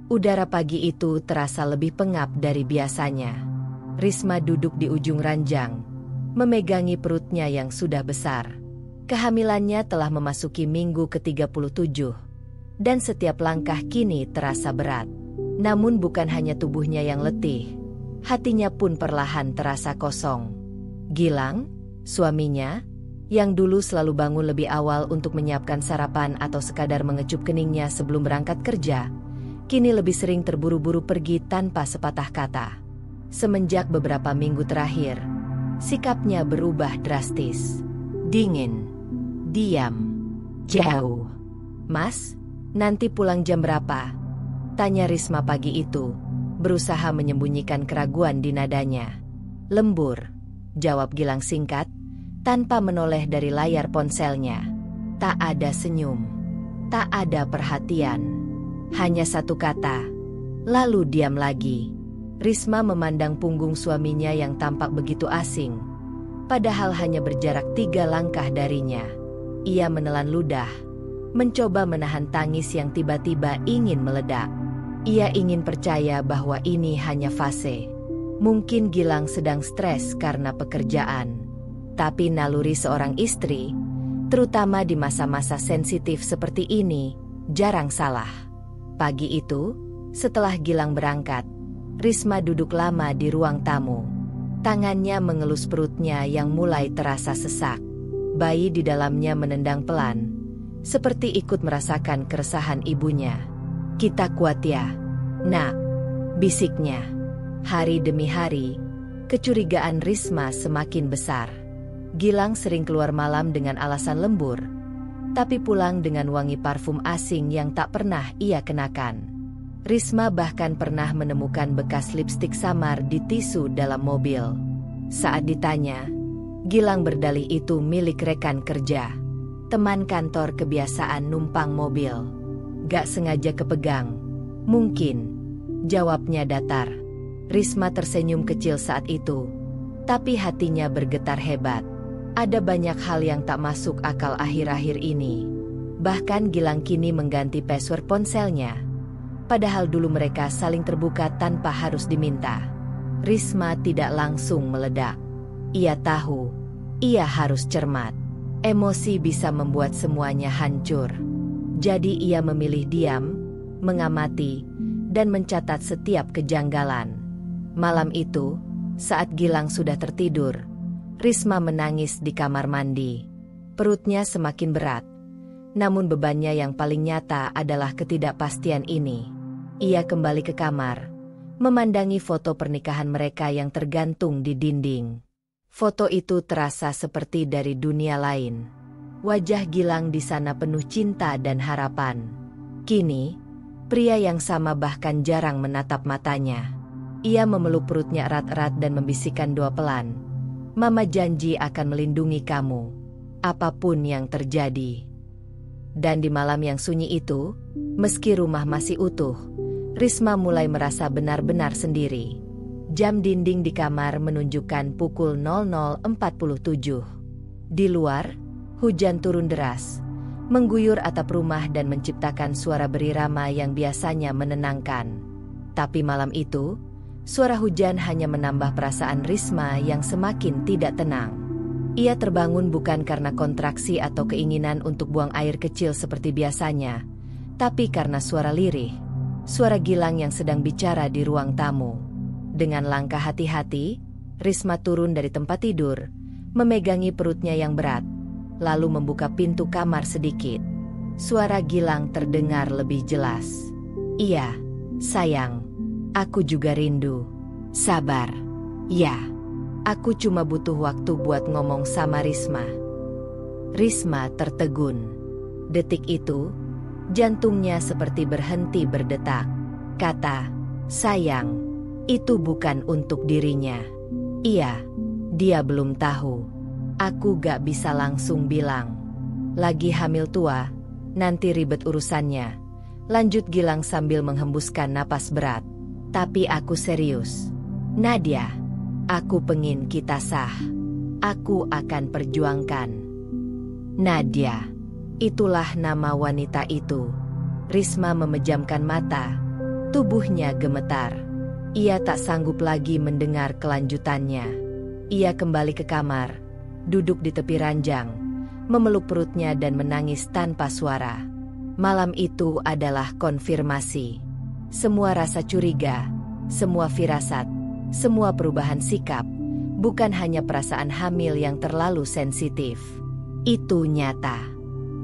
Udara pagi itu terasa lebih pengap dari biasanya. Risma duduk di ujung ranjang, memegangi perutnya yang sudah besar. Kehamilannya telah memasuki minggu ke-37, dan setiap langkah kini terasa berat. Namun bukan hanya tubuhnya yang letih, hatinya pun perlahan terasa kosong. Gilang, suaminya, yang dulu selalu bangun lebih awal untuk menyiapkan sarapan atau sekadar mengecup keningnya sebelum berangkat kerja, kini lebih sering terburu-buru pergi tanpa sepatah kata. Semenjak beberapa minggu terakhir, sikapnya berubah drastis. Dingin, diam, jauh. "Mas, nanti pulang jam berapa?" tanya Risma pagi itu, berusaha menyembunyikan keraguan di nadanya. "Lembur," jawab Gilang singkat, tanpa menoleh dari layar ponselnya. Tak ada senyum, tak ada perhatian, hanya satu kata, lalu diam lagi. Risma memandang punggung suaminya yang tampak begitu asing, padahal hanya berjarak 3 langkah darinya. Ia menelan ludah, mencoba menahan tangis yang tiba-tiba ingin meledak. Ia ingin percaya bahwa ini hanya fase. Mungkin Gilang sedang stres karena pekerjaan. Tapi naluri seorang istri, terutama di masa-masa sensitif seperti ini, jarang salah. Pagi itu, setelah Gilang berangkat, Risma duduk lama di ruang tamu. Tangannya mengelus perutnya yang mulai terasa sesak. Bayi di dalamnya menendang pelan, seperti ikut merasakan keresahan ibunya. "Kita kuat ya, Nak," bisiknya. Hari demi hari, kecurigaan Risma semakin besar. Gilang sering keluar malam dengan alasan lembur, tapi pulang dengan wangi parfum asing yang tak pernah ia kenakan. Risma bahkan pernah menemukan bekas lipstik samar di tisu dalam mobil. Saat ditanya, Gilang berdalih itu milik rekan kerja, teman kantor kebiasaan numpang mobil. "Gak sengaja kepegang, mungkin," jawabnya datar. Risma tersenyum kecil saat itu, tapi hatinya bergetar hebat. Ada banyak hal yang tak masuk akal akhir-akhir ini. Bahkan Gilang kini mengganti password ponselnya, padahal dulu mereka saling terbuka tanpa harus diminta. Risma tidak langsung meledak. Ia tahu, ia harus cermat. Emosi bisa membuat semuanya hancur. Jadi ia memilih diam, mengamati, dan mencatat setiap kejanggalan. Malam itu, saat Gilang sudah tertidur, Risma menangis di kamar mandi. Perutnya semakin berat, namun bebannya yang paling nyata adalah ketidakpastian ini. Ia kembali ke kamar, memandangi foto pernikahan mereka yang tergantung di dinding. Foto itu terasa seperti dari dunia lain. Wajah Gilang di sana penuh cinta dan harapan. Kini, pria yang sama bahkan jarang menatap matanya. Ia memeluk perutnya erat-erat dan membisikkan doa pelan. "Mama janji akan melindungi kamu, apapun yang terjadi." Dan di malam yang sunyi itu, meski rumah masih utuh, Risma mulai merasa benar-benar sendiri. Jam dinding di kamar menunjukkan pukul 00.47. Di luar, hujan turun deras, mengguyur atap rumah dan menciptakan suara berirama yang biasanya menenangkan. Tapi malam itu, suara hujan hanya menambah perasaan Risma yang semakin tidak tenang. Ia terbangun bukan karena kontraksi atau keinginan untuk buang air kecil seperti biasanya, tapi karena suara lirih, suara Gilang yang sedang bicara di ruang tamu. Dengan langkah hati-hati, Risma turun dari tempat tidur, memegangi perutnya yang berat, lalu membuka pintu kamar sedikit. Suara Gilang terdengar lebih jelas. "Iya, sayang. Aku juga rindu. Sabar. Ya, aku cuma butuh waktu buat ngomong sama Risma." Risma tertegun. Detik itu, jantungnya seperti berhenti berdetak. Kata, "Sayang," itu bukan untuk dirinya. Iya, dia belum tahu. Aku gak bisa langsung bilang. Lagi hamil tua, nanti ribet urusannya. Lanjut Gilang sambil menghembuskan napas berat. Tapi aku serius. Nadia, aku pengin kita sah. Aku akan perjuangkan. Nadia, itulah nama wanita itu. Risma memejamkan mata, Tubuhnya gemetar. Ia tak sanggup lagi mendengar kelanjutannya. Ia kembali ke kamar, duduk di tepi ranjang, memeluk perutnya dan menangis tanpa suara. Malam itu adalah konfirmasi. Semua rasa curiga, semua firasat, semua perubahan sikap, bukan hanya perasaan hamil yang terlalu sensitif. Itu nyata.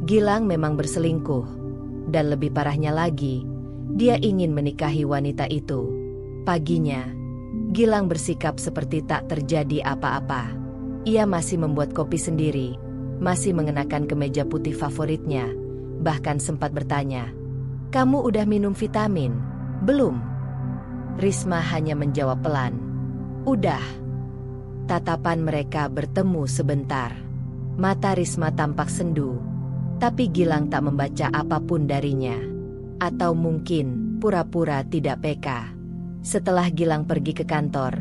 Gilang memang berselingkuh. Dan lebih parahnya lagi, dia ingin menikahi wanita itu. Paginya, Gilang bersikap seperti tak terjadi apa-apa. Ia masih membuat kopi sendiri, masih mengenakan kemeja putih favoritnya, bahkan sempat bertanya, "Kamu udah minum vitamin? Belum?" Risma hanya menjawab pelan, "Udah." Tatapan mereka bertemu sebentar. Mata Risma tampak sendu, tapi Gilang tak membaca apapun darinya. Atau mungkin pura-pura tidak peka. Setelah Gilang pergi ke kantor,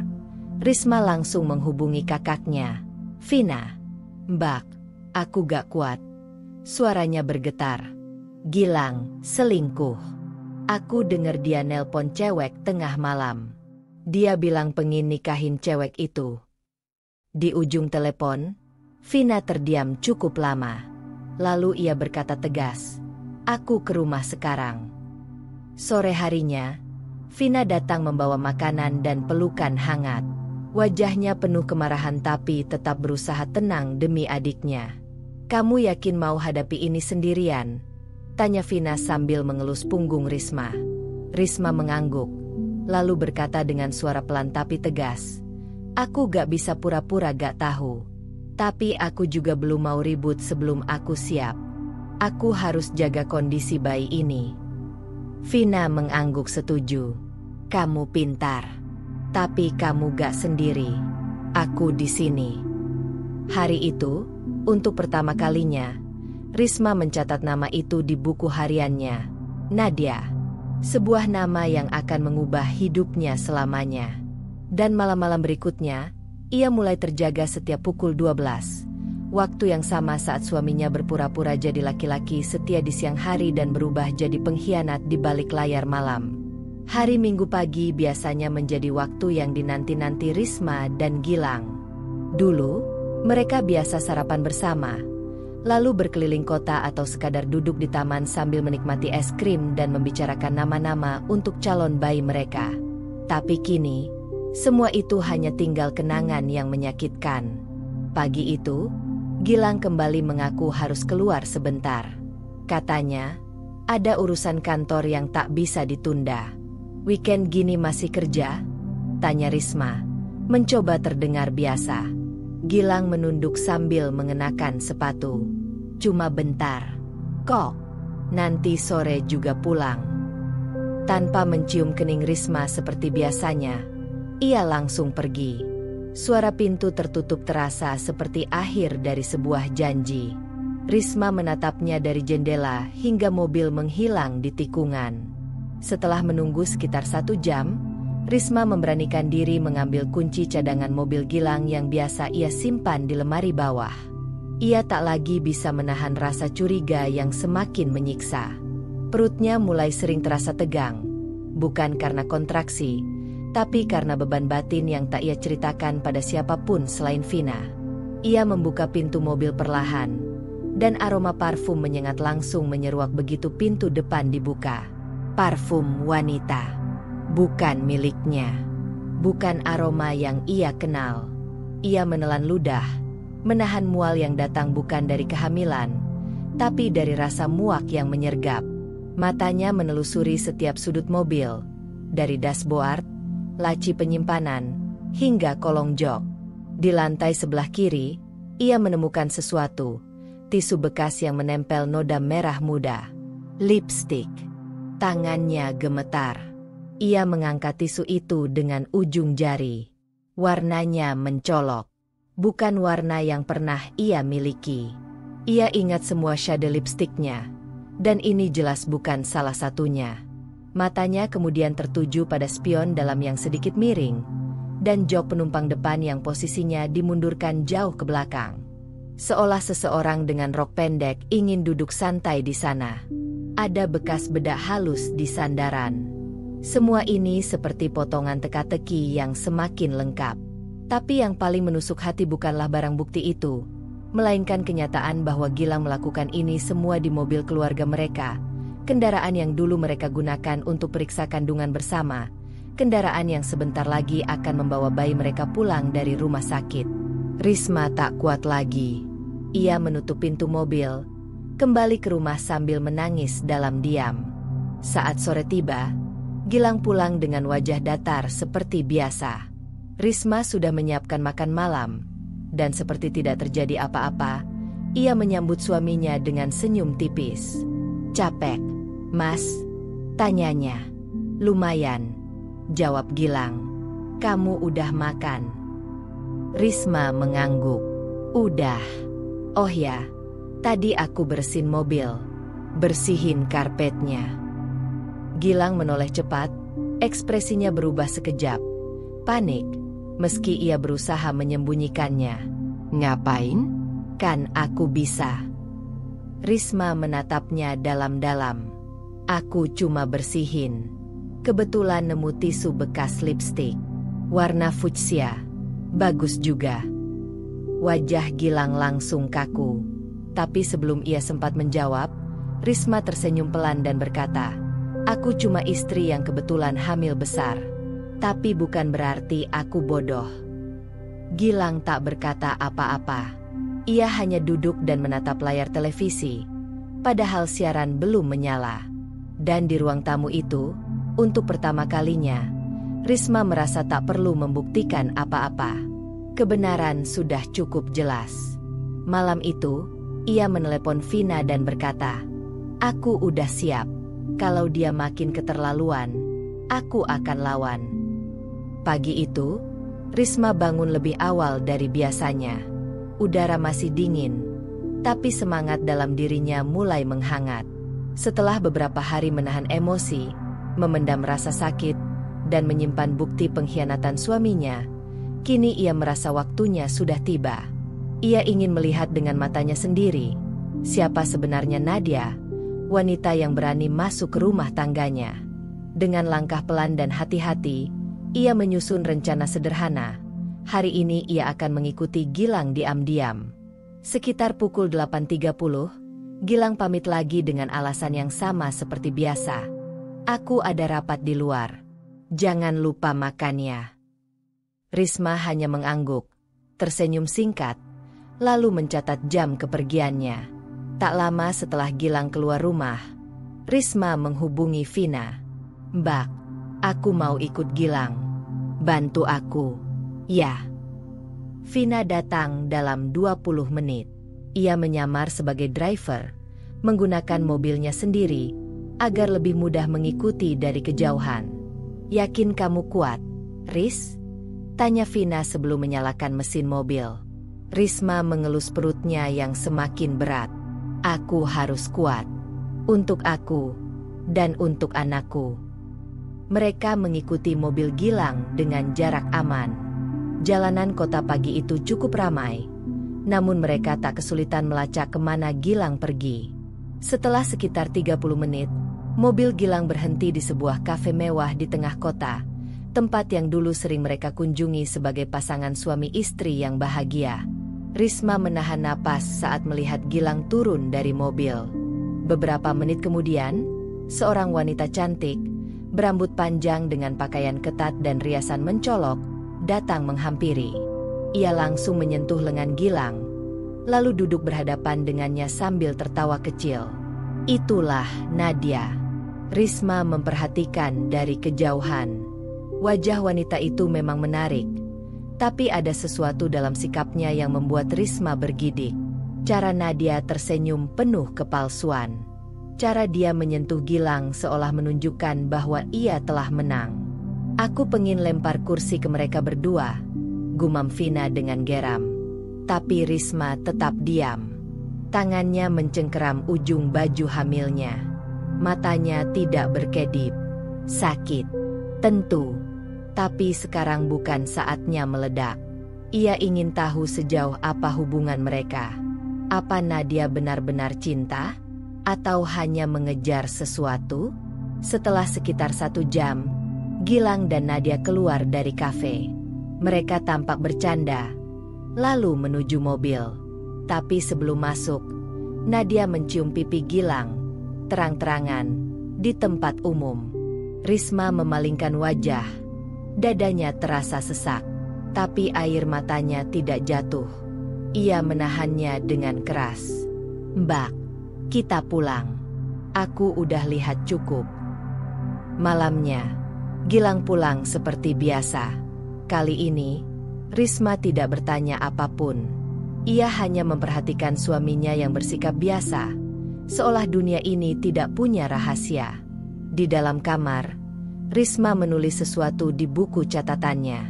Risma langsung menghubungi kakaknya. "Vina, Mbak, aku gak kuat." Suaranya bergetar. "Gilang selingkuh. Aku denger dia nelpon cewek tengah malam. Dia bilang pengen nikahin cewek itu." Di ujung telepon, Vina terdiam cukup lama. Lalu ia berkata tegas, "Aku ke rumah sekarang." Sore harinya, Vina datang membawa makanan dan pelukan hangat. Wajahnya penuh kemarahan tapi tetap berusaha tenang demi adiknya. "Kamu yakin mau hadapi ini sendirian?" tanya Vina sambil mengelus punggung Risma. Risma mengangguk, lalu berkata dengan suara pelan tapi tegas, "Aku gak bisa pura-pura gak tahu. Tapi aku juga belum mau ribut sebelum aku siap. Aku harus jaga kondisi bayi ini." Vina mengangguk setuju. "Kamu pintar. Tapi kamu gak sendiri. Aku di sini." Hari itu, untuk pertama kalinya, Risma mencatat nama itu di buku hariannya. Nadia. Sebuah nama yang akan mengubah hidupnya selamanya. Dan malam-malam berikutnya, ia mulai terjaga setiap pukul 12. Waktu yang sama saat suaminya berpura-pura jadi laki-laki setia di siang hari dan berubah jadi pengkhianat di balik layar malam. Hari Minggu pagi biasanya menjadi waktu yang dinanti-nanti Risma dan Gilang. Dulu, mereka biasa sarapan bersama, lalu berkeliling kota atau sekadar duduk di taman sambil menikmati es krim dan membicarakan nama-nama untuk calon bayi mereka. Tapi kini, semua itu hanya tinggal kenangan yang menyakitkan. Pagi itu, Gilang kembali mengaku harus keluar sebentar. Katanya, ada urusan kantor yang tak bisa ditunda. "Weekend gini masih kerja?" tanya Risma, mencoba terdengar biasa. Gilang menunduk sambil mengenakan sepatu. "Cuma bentar. Kok, nanti sore juga pulang." Tanpa mencium kening Risma seperti biasanya, ia langsung pergi. Suara pintu tertutup terasa seperti akhir dari sebuah janji. Risma menatapnya dari jendela hingga mobil menghilang di tikungan. Setelah menunggu sekitar 1 jam, Risma memberanikan diri mengambil kunci cadangan mobil Gilang yang biasa ia simpan di lemari bawah. Ia tak lagi bisa menahan rasa curiga yang semakin menyiksa. Perutnya mulai sering terasa tegang, bukan karena kontraksi, tapi karena beban batin yang tak ia ceritakan pada siapapun selain Vina. Ia membuka pintu mobil perlahan, dan aroma parfum menyengat langsung menyeruak begitu pintu depan dibuka. Parfum wanita, bukan miliknya, bukan aroma yang ia kenal. Ia menelan ludah, menahan mual yang datang bukan dari kehamilan, tapi dari rasa muak yang menyergap. Matanya menelusuri setiap sudut mobil, dari dashboard, laci penyimpanan, hingga kolong jok. Di lantai sebelah kiri, ia menemukan sesuatu, tisu bekas yang menempel noda merah muda. Lipstik. Tangannya gemetar. Ia mengangkat tisu itu dengan ujung jari. Warnanya mencolok. Bukan warna yang pernah ia miliki. Ia ingat semua shade lipstiknya, dan ini jelas bukan salah satunya. Matanya kemudian tertuju pada spion dalam yang sedikit miring, dan jok penumpang depan yang posisinya dimundurkan jauh ke belakang. Seolah seseorang dengan rok pendek ingin duduk santai di sana. Ada bekas bedak halus di sandaran. Semua ini seperti potongan teka-teki yang semakin lengkap. Tapi yang paling menusuk hati bukanlah barang bukti itu, melainkan kenyataan bahwa Gilang melakukan ini semua di mobil keluarga mereka, kendaraan yang dulu mereka gunakan untuk periksa kandungan bersama, kendaraan yang sebentar lagi akan membawa bayi mereka pulang dari rumah sakit. Risma tak kuat lagi. Ia menutup pintu mobil, kembali ke rumah sambil menangis dalam diam. Saat sore tiba, Gilang pulang dengan wajah datar seperti biasa. Risma sudah menyiapkan makan malam, dan seperti tidak terjadi apa-apa, ia menyambut suaminya dengan senyum tipis. "Capek, Mas?" tanyanya. "Lumayan," jawab Gilang. "Kamu udah makan?" Risma mengangguk. "Udah. Oh ya, tadi aku bersihin mobil, bersihin karpetnya." Gilang menoleh cepat, ekspresinya berubah sekejap. Panik, meski ia berusaha menyembunyikannya. "Ngapain? Kan aku bisa." Risma menatapnya dalam-dalam. "Aku cuma bersihin. Kebetulan nemu tisu bekas lipstik. Warna fuchsia. Bagus juga." Wajah Gilang langsung kaku. Tapi sebelum ia sempat menjawab, Risma tersenyum pelan dan berkata, "Aku cuma istri yang kebetulan hamil besar. Tapi bukan berarti aku bodoh." Gilang tak berkata apa-apa. Ia hanya duduk dan menatap layar televisi, padahal siaran belum menyala. Dan di ruang tamu itu, untuk pertama kalinya, Risma merasa tak perlu membuktikan apa-apa. Kebenaran sudah cukup jelas. Malam itu, ia menelepon Vina dan berkata, "Aku udah siap. Kalau dia makin keterlaluan, aku akan lawan." Pagi itu, Risma bangun lebih awal dari biasanya. Udara masih dingin, tapi semangat dalam dirinya mulai menghangat. Setelah beberapa hari menahan emosi, memendam rasa sakit, dan menyimpan bukti pengkhianatan suaminya, kini ia merasa waktunya sudah tiba. Ia ingin melihat dengan matanya sendiri, siapa sebenarnya Nadia, wanita yang berani masuk ke rumah tangganya. Dengan langkah pelan dan hati-hati, ia menyusun rencana sederhana. Hari ini ia akan mengikuti Gilang diam-diam. Sekitar pukul 8.30, Gilang pamit lagi dengan alasan yang sama seperti biasa. "Aku ada rapat di luar. Jangan lupa makannya." Risma hanya mengangguk, tersenyum singkat, lalu mencatat jam kepergiannya. Tak lama setelah Gilang keluar rumah, Risma menghubungi Vina. "Mbak, aku mau ikut Gilang. Bantu aku." "Ya." Vina datang dalam 20 menit. Ia menyamar sebagai driver, menggunakan mobilnya sendiri, agar lebih mudah mengikuti dari kejauhan. "Yakin kamu kuat, Ris?" tanya Vina sebelum menyalakan mesin mobil. Risma mengelus perutnya yang semakin berat. "Aku harus kuat. Untuk aku, dan untuk anakku." Mereka mengikuti mobil Gilang dengan jarak aman. Jalanan kota pagi itu cukup ramai, namun mereka tak kesulitan melacak kemana Gilang pergi. Setelah sekitar 30 menit, mobil Gilang berhenti di sebuah kafe mewah di tengah kota, tempat yang dulu sering mereka kunjungi sebagai pasangan suami istri yang bahagia. Risma menahan napas saat melihat Gilang turun dari mobil. Beberapa menit kemudian, seorang wanita cantik, berambut panjang dengan pakaian ketat dan riasan mencolok, datang menghampiri. Ia langsung menyentuh lengan Gilang, lalu duduk berhadapan dengannya sambil tertawa kecil. "Itulah Nadia." Risma memperhatikan dari kejauhan. Wajah wanita itu memang menarik, tapi ada sesuatu dalam sikapnya yang membuat Risma bergidik. Cara Nadia tersenyum penuh kepalsuan. Cara dia menyentuh Gilang seolah menunjukkan bahwa ia telah menang. "Aku pengin lempar kursi ke mereka berdua," gumam Vina dengan geram. Tapi Risma tetap diam. Tangannya mencengkeram ujung baju hamilnya. Matanya tidak berkedip. Sakit, tentu. Tapi sekarang bukan saatnya meledak. Ia ingin tahu sejauh apa hubungan mereka. Apa Nadia benar-benar cinta? Atau hanya mengejar sesuatu? Setelah sekitar 1 jam, Gilang dan Nadia keluar dari kafe. Mereka tampak bercanda, lalu menuju mobil. Tapi sebelum masuk, Nadia mencium pipi Gilang, terang-terangan, di tempat umum. Risma memalingkan wajah. Dadanya terasa sesak, tapi air matanya tidak jatuh. Ia menahannya dengan keras. "Mbak, kita pulang. Aku udah lihat cukup." Malamnya, Gilang pulang seperti biasa. Kali ini, Risma tidak bertanya apapun. Ia hanya memperhatikan suaminya yang bersikap biasa, seolah dunia ini tidak punya rahasia. Di dalam kamar, Risma menulis sesuatu di buku catatannya.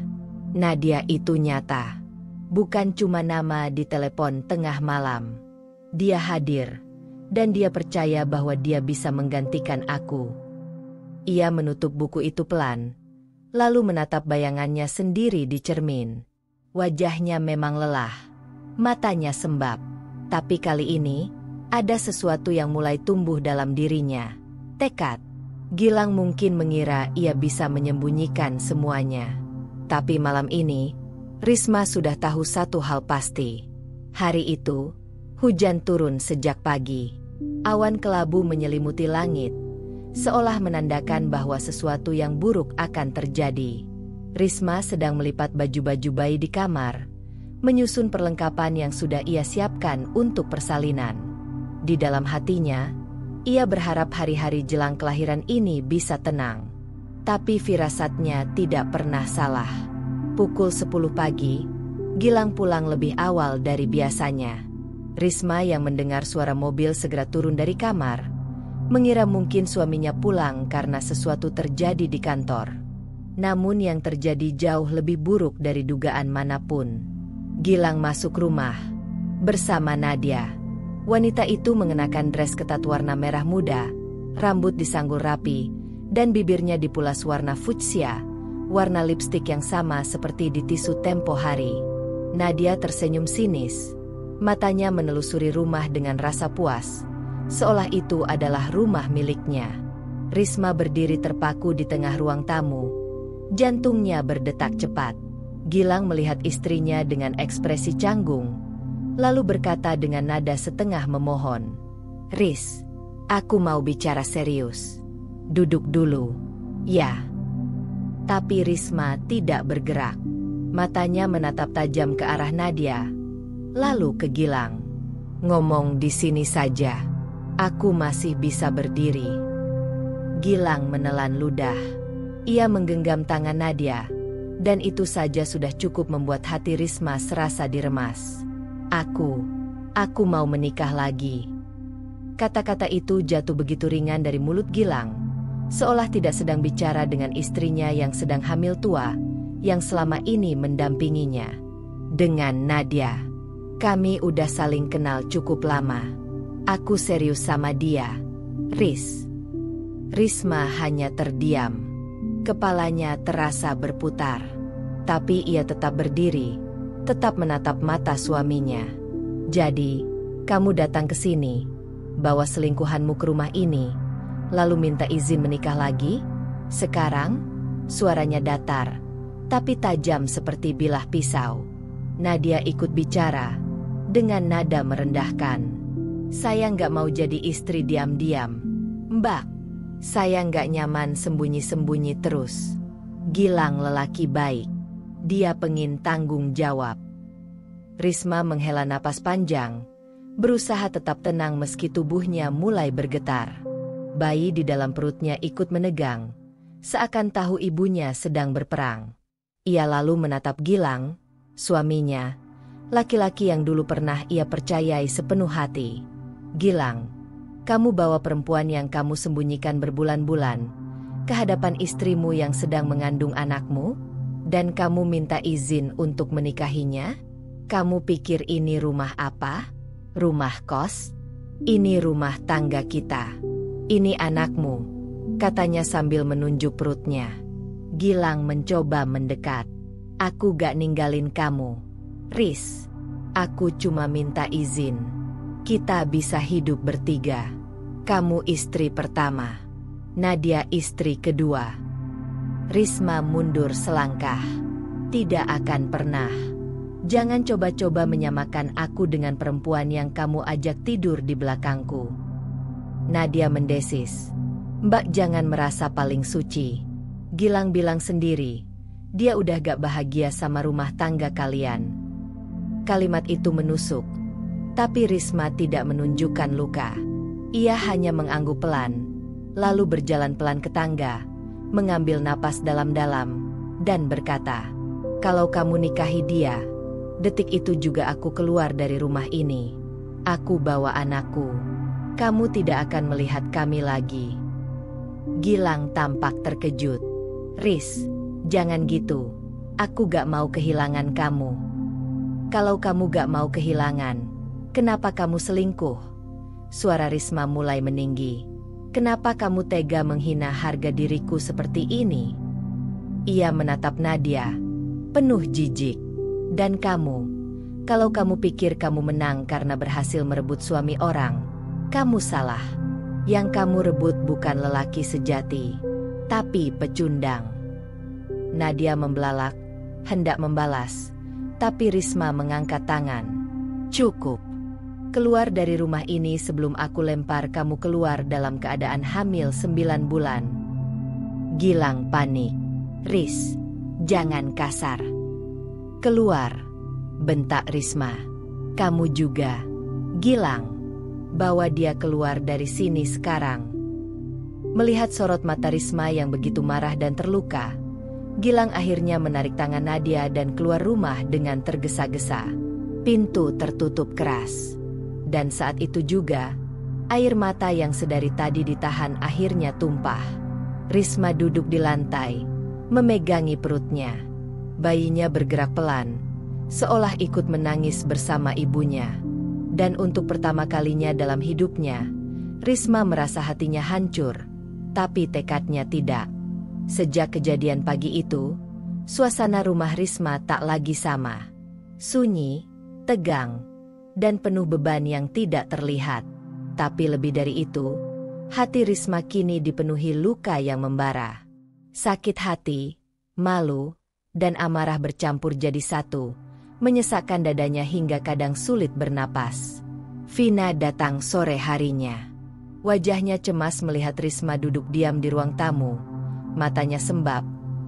Nadia itu nyata. Bukan cuma nama di telepon tengah malam. Dia hadir, dan dia percaya bahwa dia bisa menggantikan aku. Ia menutup buku itu pelan, lalu menatap bayangannya sendiri di cermin. Wajahnya memang lelah, matanya sembab. Tapi kali ini, ada sesuatu yang mulai tumbuh dalam dirinya. Tekad. Gilang mungkin mengira ia bisa menyembunyikan semuanya. Tapi malam ini, Risma sudah tahu satu hal pasti. Hari itu, hujan turun sejak pagi. Awan kelabu menyelimuti langit, seolah menandakan bahwa sesuatu yang buruk akan terjadi. Risma sedang melipat baju-baju bayi di kamar, menyusun perlengkapan yang sudah ia siapkan untuk persalinan. Di dalam hatinya, ia berharap hari-hari jelang kelahiran ini bisa tenang. Tapi firasatnya tidak pernah salah. Pukul 10 pagi, Gilang pulang lebih awal dari biasanya. Risma yang mendengar suara mobil segera turun dari kamar, mengira mungkin suaminya pulang karena sesuatu terjadi di kantor. Namun yang terjadi jauh lebih buruk dari dugaan manapun. Gilang masuk rumah bersama Nadia. Wanita itu mengenakan dress ketat warna merah muda, rambut disanggul rapi, dan bibirnya dipulas warna fuchsia, warna lipstik yang sama seperti di tisu tempo hari. Nadia tersenyum sinis, matanya menelusuri rumah dengan rasa puas, seolah itu adalah rumah miliknya. Risma berdiri terpaku di tengah ruang tamu. Jantungnya berdetak cepat. Gilang melihat istrinya dengan ekspresi canggung, lalu berkata dengan nada setengah memohon, "Ris, aku mau bicara serius. Duduk dulu." "Ya." Tapi Risma tidak bergerak. Matanya menatap tajam ke arah Nadia, lalu ke Gilang. "Ngomong di sini saja. Aku masih bisa berdiri." Gilang menelan ludah. Ia menggenggam tangan Nadia, dan itu saja sudah cukup membuat hati Risma serasa diremas. Aku mau menikah lagi." Kata-kata itu jatuh begitu ringan dari mulut Gilang, seolah tidak sedang bicara dengan istrinya yang sedang hamil tua, yang selama ini mendampinginya. "Dengan Nadia. Kami udah saling kenal cukup lama. Aku serius sama dia, Ris." Risma hanya terdiam. Kepalanya terasa berputar. Tapi ia tetap berdiri, tetap menatap mata suaminya. "Jadi, kamu datang ke sini, bawa selingkuhanmu ke rumah ini, lalu minta izin menikah lagi? Sekarang?" Suaranya datar, tapi tajam seperti bilah pisau. Nadia ikut bicara, dengan nada merendahkan. "Saya nggak mau jadi istri diam-diam, Mbak. Saya nggak nyaman sembunyi-sembunyi terus." Gilang lelaki baik. Dia pengin tanggung jawab. Risma menghela napas panjang, berusaha tetap tenang meski tubuhnya mulai bergetar. Bayi di dalam perutnya ikut menegang, seakan tahu ibunya sedang berperang. Ia lalu menatap Gilang, suaminya, laki-laki yang dulu pernah ia percayai sepenuh hati. "Gilang, kamu bawa perempuan yang kamu sembunyikan berbulan-bulan ke hadapan istrimu yang sedang mengandung anakmu, dan kamu minta izin untuk menikahinya? Kamu pikir ini rumah apa? Rumah kos? Ini rumah tangga kita. Ini anakmu," katanya sambil menunjuk perutnya. Gilang mencoba mendekat. "Aku gak ninggalin kamu, Ris. Aku cuma minta izin. Kita bisa hidup bertiga. Kamu istri pertama, Nadia istri kedua." Risma mundur selangkah. Tidak akan pernah. Jangan coba-coba menyamakan aku dengan perempuan yang kamu ajak tidur di belakangku. Nadia mendesis. Mbak jangan merasa paling suci. Gilang bilang sendiri, dia udah gak bahagia sama rumah tangga kalian. Kalimat itu menusuk. Tapi Risma tidak menunjukkan luka. Ia hanya mengangguk pelan, lalu berjalan pelan ke tangga, mengambil napas dalam-dalam, dan berkata, "Kalau kamu nikahi dia, detik itu juga aku keluar dari rumah ini. Aku bawa anakku. Kamu tidak akan melihat kami lagi." Gilang tampak terkejut. "Riz, jangan gitu. Aku gak mau kehilangan kamu." "Kalau kamu gak mau kehilangan, kenapa kamu selingkuh?" Suara Risma mulai meninggi. "Kenapa kamu tega menghina harga diriku seperti ini?" Ia menatap Nadia, penuh jijik. "Dan kamu, kalau kamu pikir kamu menang karena berhasil merebut suami orang, kamu salah. Yang kamu rebut bukan lelaki sejati, tapi pecundang." Nadia membelalak, hendak membalas, tapi Risma mengangkat tangan. "Cukup. Keluar dari rumah ini sebelum aku lempar kamu keluar dalam keadaan hamil 9 bulan. Gilang panik. "Riz, jangan kasar." "Keluar," bentak Risma. "Kamu juga. Gilang, bawa dia keluar dari sini sekarang." Melihat sorot mata Risma yang begitu marah dan terluka, Gilang akhirnya menarik tangan Nadia dan keluar rumah dengan tergesa-gesa. Pintu tertutup keras. Dan saat itu juga, air mata yang sedari tadi ditahan akhirnya tumpah. Risma duduk di lantai, memegangi perutnya. Bayinya bergerak pelan, seolah ikut menangis bersama ibunya. Dan untuk pertama kalinya dalam hidupnya, Risma merasa hatinya hancur, tapi tekadnya tidak. Sejak kejadian pagi itu, suasana rumah Risma tak lagi sama. Sunyi, tegang, dan penuh beban yang tidak terlihat. Tapi lebih dari itu, hati Risma kini dipenuhi luka yang membara. Sakit hati, malu, dan amarah bercampur jadi satu, menyesakkan dadanya hingga kadang sulit bernapas. Vina datang sore harinya. Wajahnya cemas melihat Risma duduk diam di ruang tamu. Matanya sembab,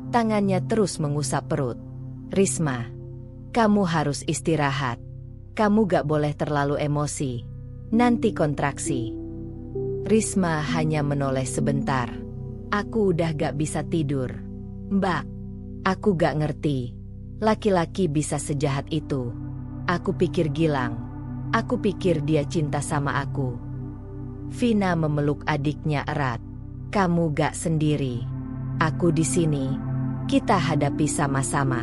tangannya terus mengusap perut. "Risma, kamu harus istirahat. Kamu gak boleh terlalu emosi. Nanti kontraksi." Risma hanya menoleh sebentar. "Aku udah gak bisa tidur. Mbak, aku gak ngerti. Laki-laki bisa sejahat itu. Aku pikir Gilang. Aku pikir dia cinta sama aku." Vina memeluk adiknya erat. "Kamu gak sendiri. Aku di sini. Kita hadapi sama-sama.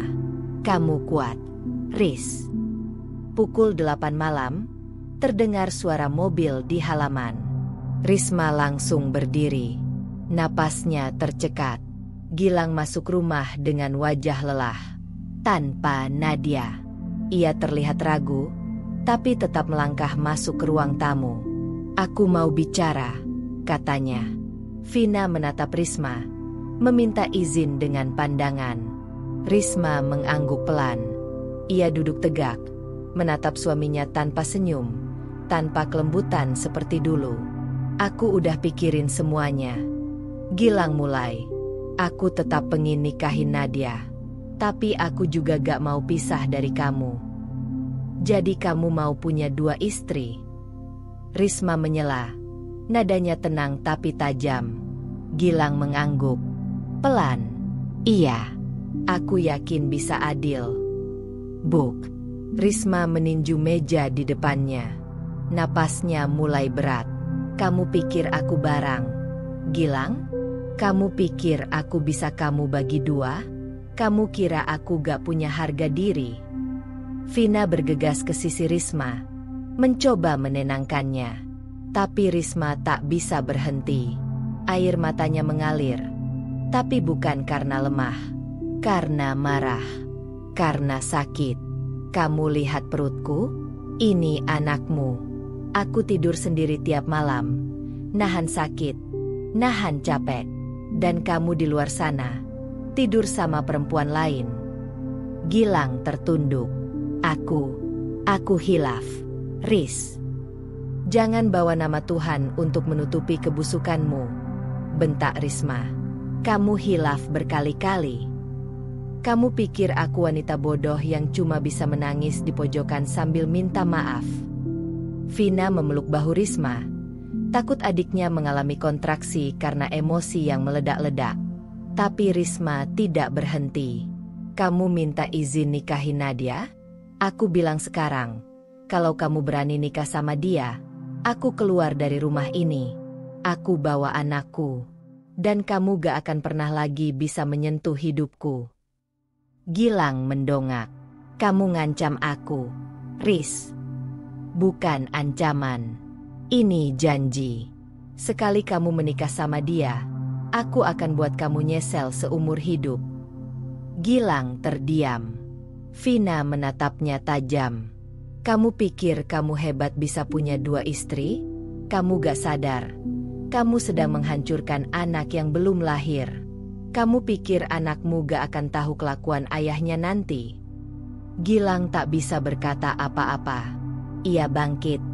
Kamu kuat, Riz." Pukul 8 malam, terdengar suara mobil di halaman. Risma langsung berdiri. Napasnya tercekat. Gilang masuk rumah dengan wajah lelah. Tanpa Nadia. Ia terlihat ragu, tapi tetap melangkah masuk ke ruang tamu. "Aku mau bicara," katanya. Vina menatap Risma, meminta izin dengan pandangan. Risma mengangguk pelan. Ia duduk tegak, menatap suaminya tanpa senyum, tanpa kelembutan seperti dulu. "Aku udah pikirin semuanya." Gilang mulai. "Aku tetap pengen nikahin Nadia. Tapi aku juga gak mau pisah dari kamu." "Jadi kamu mau punya 2 istri?" Risma menyela. Nadanya tenang tapi tajam. Gilang mengangguk. Pelan. "Iya. Aku yakin bisa adil." "Buk." Risma meninju meja di depannya. Napasnya mulai berat. "Kamu pikir aku barang, Gilang? Kamu pikir aku bisa kamu bagi 2? Kamu kira aku gak punya harga diri?" Vina bergegas ke sisi Risma, mencoba menenangkannya. Tapi Risma tak bisa berhenti. Air matanya mengalir. Tapi bukan karena lemah, karena marah, karena sakit. "Kamu lihat perutku? Ini anakmu. Aku tidur sendiri tiap malam. Nahan sakit, nahan capek. Dan kamu di luar sana, tidur sama perempuan lain. Gilang tertunduk. Aku hilaf. Riz, jangan bawa nama Tuhan untuk menutupi kebusukanmu, bentak Risma. Kamu hilaf berkali-kali. Kamu pikir aku wanita bodoh yang cuma bisa menangis di pojokan sambil minta maaf? Vina memeluk bahu Risma, takut adiknya mengalami kontraksi karena emosi yang meledak-ledak. Tapi Risma tidak berhenti. Kamu minta izin nikahin Nadia? Aku bilang sekarang, kalau kamu berani nikah sama dia, aku keluar dari rumah ini. Aku bawa anakku. Dan kamu gak akan pernah lagi bisa menyentuh hidupku. Gilang mendongak. Kamu ngancam aku, Riz. Bukan ancaman. Ini janji. Sekali kamu menikah sama dia, aku akan buat kamu nyesel seumur hidup. Gilang terdiam. Vina menatapnya tajam. Kamu pikir kamu hebat bisa punya 2 istri? Kamu gak sadar. Kamu sedang menghancurkan anak yang belum lahir. Kamu pikir anakmu gak akan tahu kelakuan ayahnya nanti? Gilang tak bisa berkata apa-apa. Ia bangkit,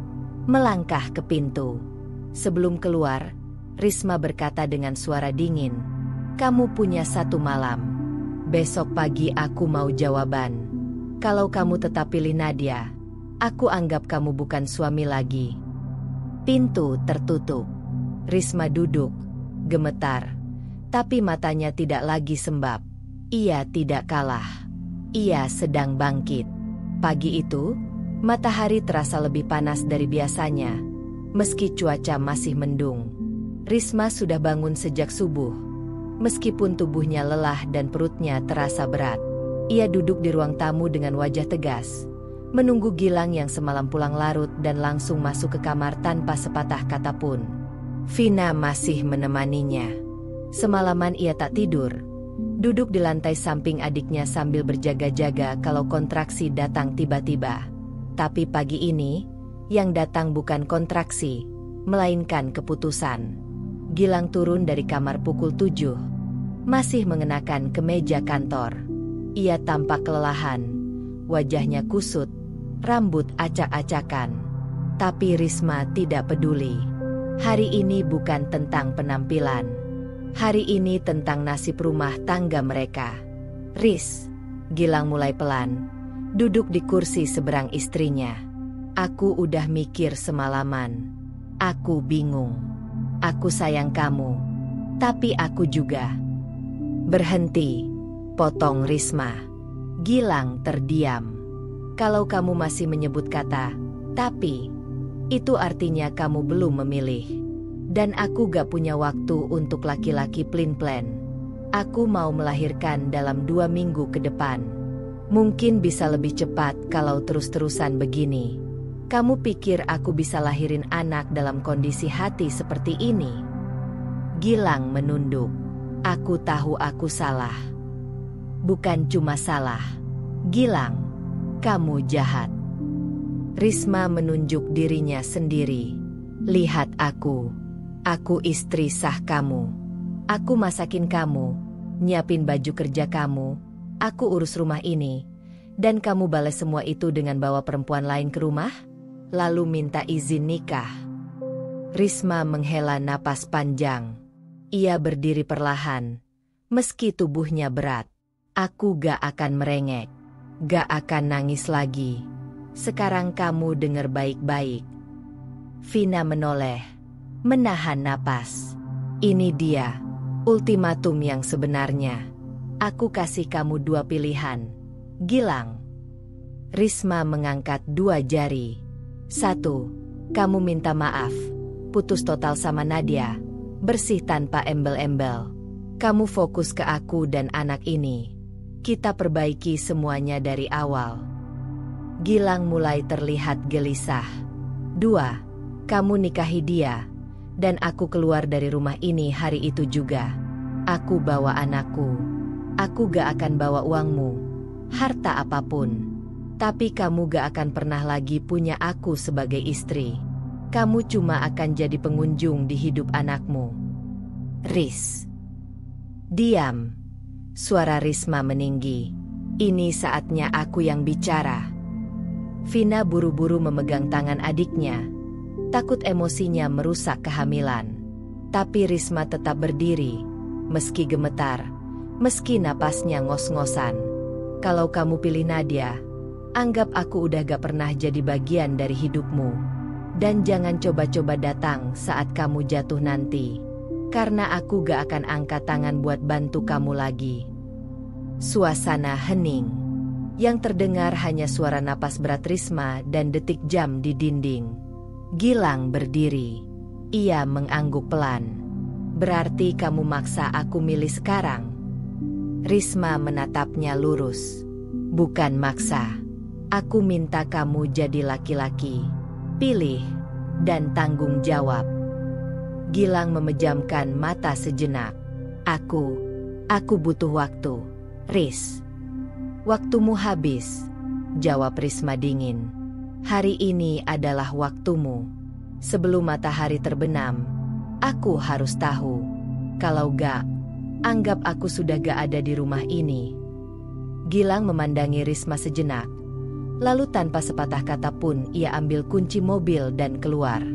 melangkah ke pintu. Sebelum keluar, Risma berkata dengan suara dingin, "Kamu punya 1 malam. Besok pagi aku mau jawaban. Kalau kamu tetap pilih Nadia, aku anggap kamu bukan suami lagi." Pintu tertutup. Risma duduk, gemetar. Tapi matanya tidak lagi sembab. Ia tidak kalah. Ia sedang bangkit. Pagi itu, matahari terasa lebih panas dari biasanya. Meski cuaca masih mendung. Risma sudah bangun sejak subuh. Meskipun tubuhnya lelah dan perutnya terasa berat. Ia duduk di ruang tamu dengan wajah tegas, menunggu Gilang yang semalam pulang larut dan langsung masuk ke kamar tanpa sepatah kata pun. Vina masih menemaninya. Semalaman ia tak tidur, duduk di lantai samping adiknya sambil berjaga-jaga kalau kontraksi datang tiba-tiba. Tapi pagi ini, yang datang bukan kontraksi, melainkan keputusan. Gilang turun dari kamar pukul 7, masih mengenakan kemeja kantor. Ia tampak kelelahan, wajahnya kusut, rambut acak-acakan. Tapi Risma tidak peduli. Hari ini bukan tentang penampilan. Hari ini tentang nasib rumah tangga mereka. Riz, Gilang mulai pelan, duduk di kursi seberang istrinya. Aku udah mikir semalaman. Aku bingung. Aku sayang kamu. Tapi aku juga. Berhenti. Potong Risma. Gilang terdiam. Kalau kamu masih menyebut kata "tapi", itu artinya kamu belum memilih. Dan aku gak punya waktu untuk laki-laki plan-plan. Aku mau melahirkan dalam 2 minggu ke depan. Mungkin bisa lebih cepat kalau terus-terusan begini. Kamu pikir aku bisa lahirin anak dalam kondisi hati seperti ini? Gilang menunduk. Aku tahu aku salah. Bukan cuma salah. Gilang, kamu jahat. Risma menunjuk dirinya sendiri. Lihat aku. Aku istri sah kamu. Aku masakin kamu, nyiapin baju kerja kamu. Aku urus rumah ini. Dan kamu balas semua itu dengan bawa perempuan lain ke rumah? Lalu minta izin nikah. Risma menghela napas panjang. Ia berdiri perlahan. Meski tubuhnya berat. Aku gak akan merengek. Gak akan nangis lagi. Sekarang kamu dengar baik-baik. Vina menoleh. Menahan napas. Ini dia. Ultimatum yang sebenarnya. Aku kasih kamu 2 pilihan. Gilang. Risma mengangkat 2 jari. 1. Kamu minta maaf. Putus total sama Nadia. Bersih tanpa embel-embel. Kamu fokus ke aku dan anak ini. Kita perbaiki semuanya dari awal. Gilang mulai terlihat gelisah. 2. Kamu nikahi dia. Dan aku keluar dari rumah ini hari itu juga. Aku bawa anakku. Aku gak akan bawa uangmu. Harta apapun. Tapi kamu gak akan pernah lagi punya aku sebagai istri. Kamu cuma akan jadi pengunjung di hidup anakmu. Riz. Diam. Suara Risma meninggi. Ini saatnya aku yang bicara. Vina buru-buru memegang tangan adiknya. Takut emosinya merusak kehamilan. Tapi Risma tetap berdiri. Meski gemetar. Meski napasnya ngos-ngosan. Kalau kamu pilih Nadia, anggap aku udah gak pernah jadi bagian dari hidupmu. Dan jangan coba-coba datang saat kamu jatuh nanti. Karena aku gak akan angkat tangan buat bantu kamu lagi. Suasana hening. Yang terdengar hanya suara napas berat Risma dan detik jam di dinding. Gilang berdiri. Ia mengangguk pelan. Berarti kamu maksa aku milih sekarang? Risma menatapnya lurus. Bukan maksa. Aku minta kamu jadi laki-laki. Pilih dan tanggung jawab. Gilang memejamkan mata sejenak. Aku butuh waktu, Ris. Waktumu habis, jawab Risma dingin. Hari ini adalah waktumu. Sebelum matahari terbenam, aku harus tahu. Kalau gak, anggap aku sudah gak ada di rumah ini. Gilang memandangi Risma sejenak. Lalu tanpa sepatah kata pun ia ambil kunci mobil dan keluar.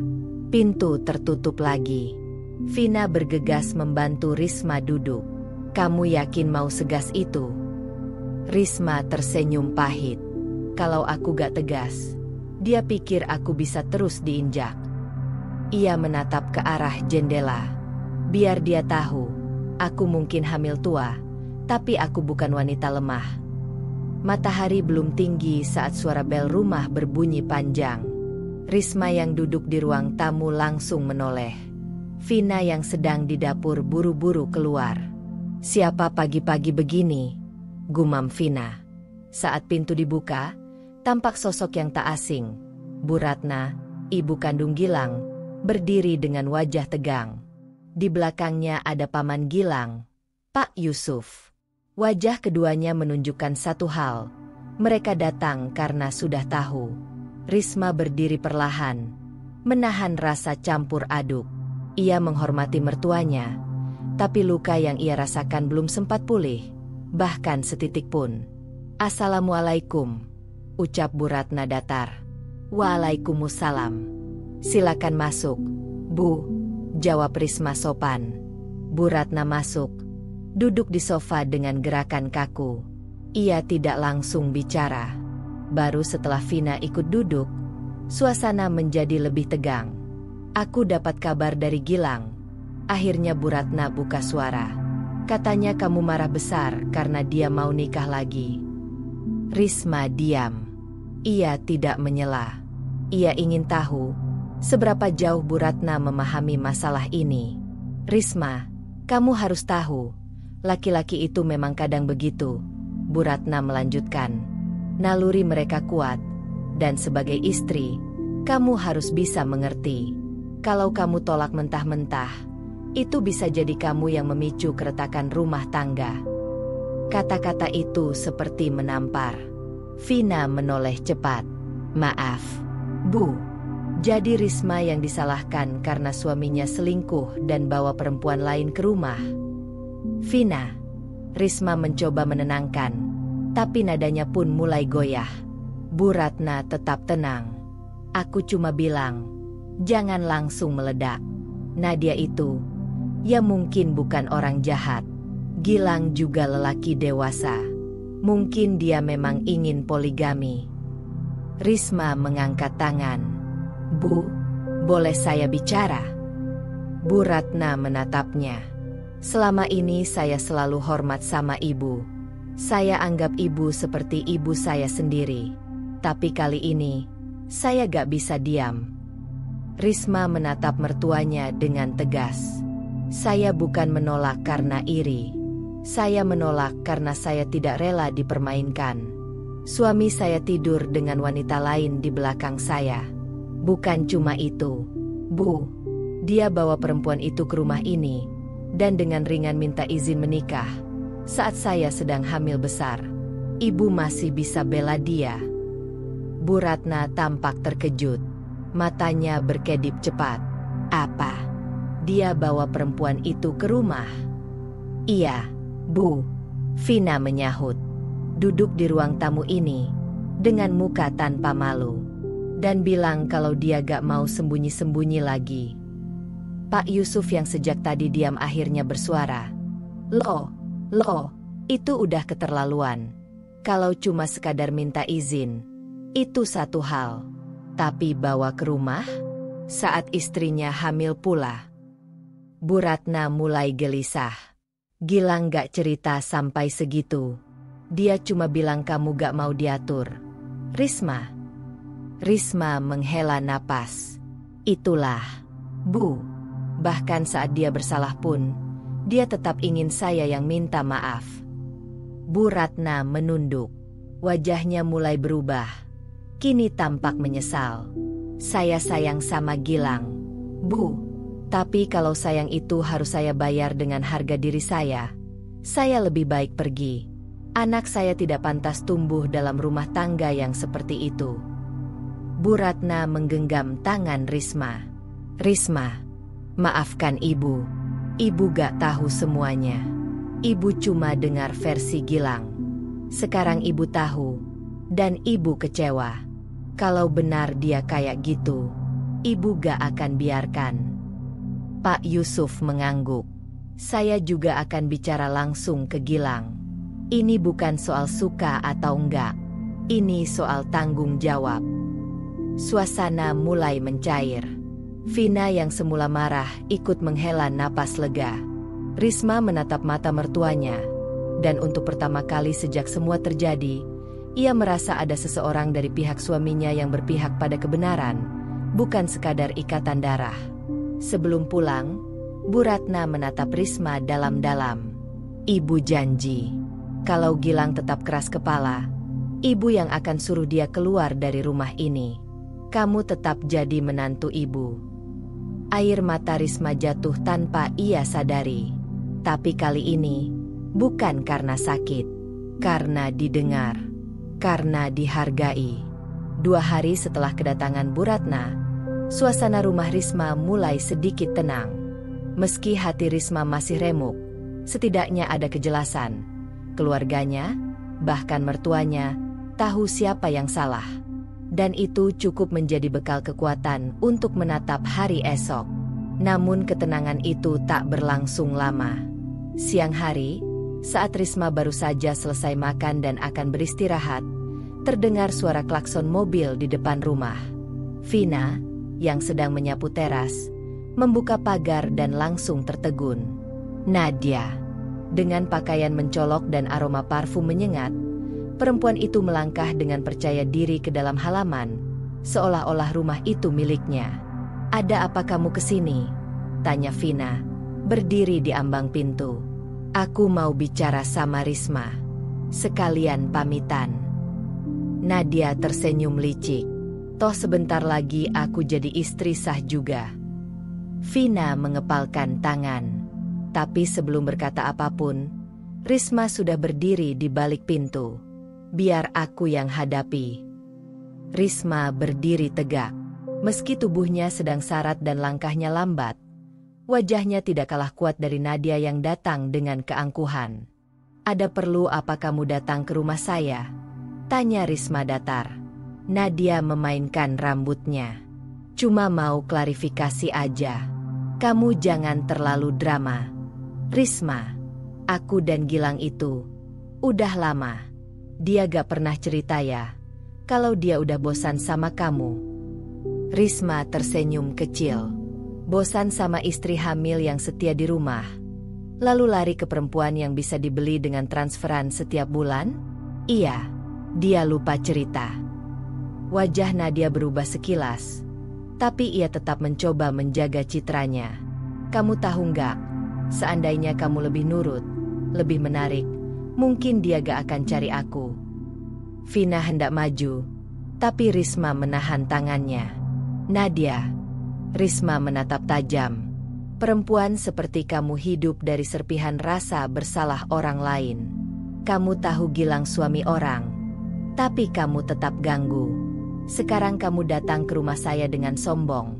Pintu tertutup lagi. Vina bergegas membantu Risma duduk. Kamu yakin mau segas itu? Risma tersenyum pahit. Kalau aku gak tegas, dia pikir aku bisa terus diinjak. Ia menatap ke arah jendela. Biar dia tahu, aku mungkin hamil tua, tapi aku bukan wanita lemah. Matahari belum tinggi saat suara bel rumah berbunyi panjang. Risma yang duduk di ruang tamu langsung menoleh. Vina yang sedang di dapur buru-buru keluar. Siapa pagi-pagi begini? Gumam Vina. Saat pintu dibuka, tampak sosok yang tak asing. Bu Ratna, ibu kandung Gilang, berdiri dengan wajah tegang. Di belakangnya ada paman Gilang, Pak Yusuf. Wajah keduanya menunjukkan satu hal. Mereka datang karena sudah tahu. Risma berdiri perlahan, menahan rasa campur aduk. Ia menghormati mertuanya, tapi luka yang ia rasakan belum sempat pulih, bahkan setitik pun. Assalamualaikum, ucap Bu Ratna datar. Waalaikumsalam. Silakan masuk, Bu, jawab Risma sopan. Bu Ratna masuk, duduk di sofa dengan gerakan kaku. Ia tidak langsung bicara. Baru setelah Vina ikut duduk, suasana menjadi lebih tegang. Aku dapat kabar dari Gilang. Akhirnya Bu Ratna buka suara. Katanya kamu marah besar karena dia mau nikah lagi. Risma diam. Ia tidak menyela. Ia ingin tahu seberapa jauh Bu Ratna memahami masalah ini. Risma, kamu harus tahu, laki-laki itu memang kadang begitu. Bu Ratna melanjutkan. Naluri mereka kuat, dan sebagai istri, kamu harus bisa mengerti. Kalau kamu tolak mentah-mentah, itu bisa jadi kamu yang memicu keretakan rumah tangga. Kata-kata itu seperti menampar. Vina menoleh cepat. Maaf, Bu. Jadi Risma yang disalahkan karena suaminya selingkuh dan bawa perempuan lain ke rumah. Vina. Risma mencoba menenangkan. Tapi nadanya pun mulai goyah. Bu Ratna tetap tenang. Aku cuma bilang, jangan langsung meledak. Nadia itu, ya mungkin bukan orang jahat. Gilang juga lelaki dewasa. Mungkin dia memang ingin poligami. Risma mengangkat tangan. Bu, boleh saya bicara? Bu Ratna menatapnya. Selama ini saya selalu hormat sama ibu. Saya anggap ibu seperti ibu saya sendiri. Tapi kali ini, saya gak bisa diam. Risma menatap mertuanya dengan tegas. Saya bukan menolak karena iri. Saya menolak karena saya tidak rela dipermainkan. Suami saya tidur dengan wanita lain di belakang saya. Bukan cuma itu, Bu. Dia bawa perempuan itu ke rumah ini, dan dengan ringan minta izin menikah. Saat saya sedang hamil besar, ibu masih bisa bela dia. Bu Ratna tampak terkejut. Matanya berkedip cepat. Apa? Dia bawa perempuan itu ke rumah? Iya, Bu. Vina menyahut. Duduk di ruang tamu ini, dengan muka tanpa malu. Dan bilang kalau dia gak mau sembunyi-sembunyi lagi. Pak Yusuf yang sejak tadi diam akhirnya bersuara. Loh, itu udah keterlaluan. Kalau cuma sekadar minta izin, itu satu hal. Tapi bawa ke rumah? Saat istrinya hamil pula. Bu Ratna mulai gelisah. Gilang gak cerita sampai segitu. Dia cuma bilang kamu gak mau diatur. Risma menghela napas. Itulah, Bu. Bahkan saat dia bersalah pun, dia tetap ingin saya yang minta maaf. Bu Ratna menunduk. Wajahnya mulai berubah. Kini tampak menyesal. Saya sayang sama Gilang, Bu. Tapi kalau sayang itu harus saya bayar dengan harga diri saya lebih baik pergi. Anak saya tidak pantas tumbuh dalam rumah tangga yang seperti itu. Bu Ratna menggenggam tangan Risma. Risma, maafkan Ibu. Ibu gak tahu semuanya. Ibu cuma dengar versi Gilang. Sekarang Ibu tahu, dan Ibu kecewa. Kalau benar dia kayak gitu, Ibu gak akan biarkan. Pak Yusuf mengangguk. Saya juga akan bicara langsung ke Gilang. Ini bukan soal suka atau enggak. Ini soal tanggung jawab. Suasana mulai mencair. Vina yang semula marah ikut menghela napas lega. Risma menatap mata mertuanya. Dan untuk pertama kali sejak semua terjadi, ia merasa ada seseorang dari pihak suaminya yang berpihak pada kebenaran, bukan sekadar ikatan darah. Sebelum pulang, Bu Ratna menatap Risma dalam-dalam. Ibu janji, kalau Gilang tetap keras kepala, Ibu yang akan suruh dia keluar dari rumah ini. Kamu tetap jadi menantu Ibu. Air mata Risma jatuh tanpa ia sadari. Tapi kali ini, bukan karena sakit, karena didengar, karena dihargai. 2 hari setelah kedatangan Bu Ratna, suasana rumah Risma mulai sedikit tenang. Meski hati Risma masih remuk, setidaknya ada kejelasan. Keluarganya, bahkan mertuanya, tahu siapa yang salah. Dan itu cukup menjadi bekal kekuatan untuk menatap hari esok. Namun ketenangan itu tak berlangsung lama. Siang hari, saat Risma baru saja selesai makan dan akan beristirahat, terdengar suara klakson mobil di depan rumah. Vina, yang sedang menyapu teras, membuka pagar dan langsung tertegun. Nadia. Dengan pakaian mencolok dan aroma parfum menyengat, perempuan itu melangkah dengan percaya diri ke dalam halaman, seolah-olah rumah itu miliknya. Ada apa kamu kesini? Tanya Vina, berdiri di ambang pintu. Aku mau bicara sama Risma. Sekalian pamitan. Nadia tersenyum licik. Toh sebentar lagi aku jadi istri sah juga. Vina mengepalkan tangan. Tapi sebelum berkata apapun, Risma sudah berdiri di balik pintu. Biar aku yang hadapi. Risma berdiri tegak. Meski tubuhnya sedang sarat dan langkahnya lambat, wajahnya tidak kalah kuat dari Nadia yang datang dengan keangkuhan. Ada perlu apa kamu datang ke rumah saya? Tanya Risma datar. Nadia memainkan rambutnya. Cuma mau klarifikasi aja. Kamu jangan terlalu drama. Risma, aku dan Gilang itu udah lama. Dia gak pernah cerita ya kalau dia udah bosan sama kamu. Risma tersenyum kecil. Bosan sama istri hamil yang setia di rumah, lalu lari ke perempuan yang bisa dibeli dengan transferan setiap bulan? Iya, dia lupa cerita. Wajah Nadia berubah sekilas, tapi ia tetap mencoba menjaga citranya. Kamu tahu nggak, seandainya kamu lebih nurut, lebih menarik, mungkin dia gak akan cari aku. Vina hendak maju, tapi Risma menahan tangannya. Nadia. Risma menatap tajam. Perempuan seperti kamu hidup dari serpihan rasa bersalah orang lain. Kamu tahu Gilang suami orang, tapi kamu tetap ganggu. Sekarang kamu datang ke rumah saya dengan sombong,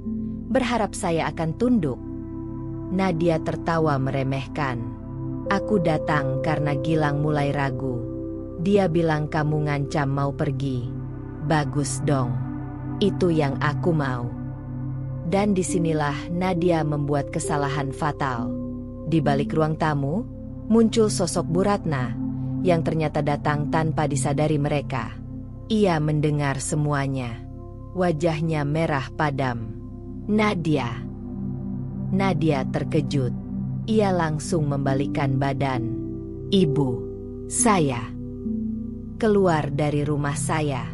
berharap saya akan tunduk. Nadia tertawa meremehkan. Aku datang karena Gilang mulai ragu. Dia bilang kamu ngancam mau pergi. Bagus dong. Itu yang aku mau. Dan disinilah Nadia membuat kesalahan fatal. Di balik ruang tamu, muncul sosok Bu Ratna, yang ternyata datang tanpa disadari mereka. Ia mendengar semuanya. Wajahnya merah padam. Nadia terkejut. Ia langsung membalikkan badan. Ibu, saya keluar dari rumah saya.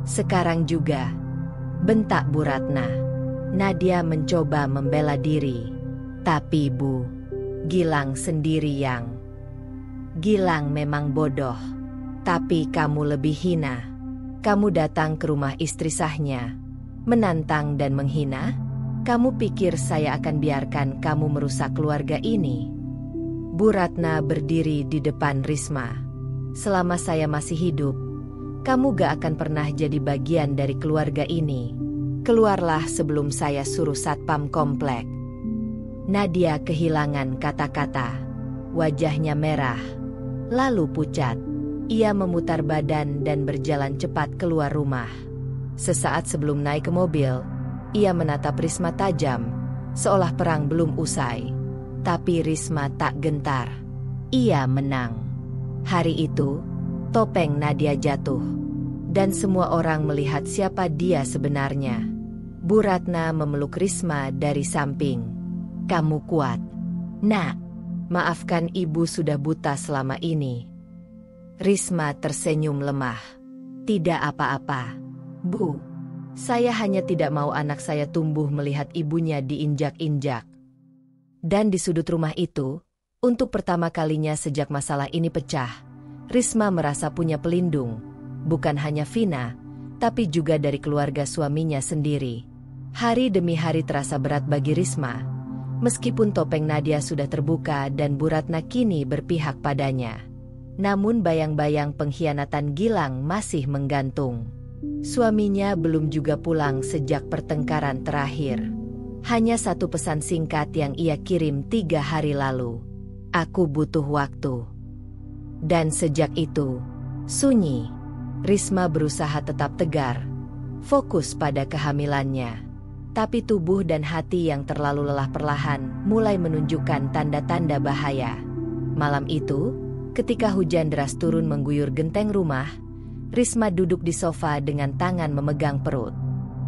Sekarang juga, bentak Bu Ratna. Nadia mencoba membela diri. Tapi Bu, Gilang sendiri yang... Gilang memang bodoh. Tapi kamu lebih hina. Kamu datang ke rumah istri sahnya, menantang dan menghina? Kamu pikir saya akan biarkan kamu merusak keluarga ini? Bu Ratna berdiri di depan Risma. Selama saya masih hidup, kamu gak akan pernah jadi bagian dari keluarga ini. Keluarlah sebelum saya suruh satpam komplek. Nadia kehilangan kata-kata. Wajahnya merah, lalu pucat. Ia memutar badan dan berjalan cepat keluar rumah. Sesaat sebelum naik ke mobil, ia menatap Risma tajam, seolah perang belum usai. Tapi Risma tak gentar. Ia menang. Hari itu, topeng Nadia jatuh. Dan semua orang melihat siapa dia sebenarnya. Bu Ratna memeluk Risma dari samping. Kamu kuat. Nak, maafkan ibu sudah buta selama ini. Risma tersenyum lemah. Tidak apa-apa, Bu. Saya hanya tidak mau anak saya tumbuh melihat ibunya diinjak-injak. Dan di sudut rumah itu, untuk pertama kalinya sejak masalah ini pecah, Risma merasa punya pelindung. Bukan hanya Vina, tapi juga dari keluarga suaminya sendiri. Hari demi hari terasa berat bagi Risma. Meskipun topeng Nadia sudah terbuka dan Bu Ratna kini berpihak padanya. Namun bayang-bayang pengkhianatan Gilang masih menggantung. Suaminya belum juga pulang sejak pertengkaran terakhir. Hanya satu pesan singkat yang ia kirim 3 hari lalu. Aku butuh waktu. Dan sejak itu, sunyi. Risma berusaha tetap tegar, fokus pada kehamilannya. Tapi tubuh dan hati yang terlalu lelah perlahan mulai menunjukkan tanda-tanda bahaya. Malam itu, ketika hujan deras turun mengguyur genteng rumah, Risma duduk di sofa dengan tangan memegang perut.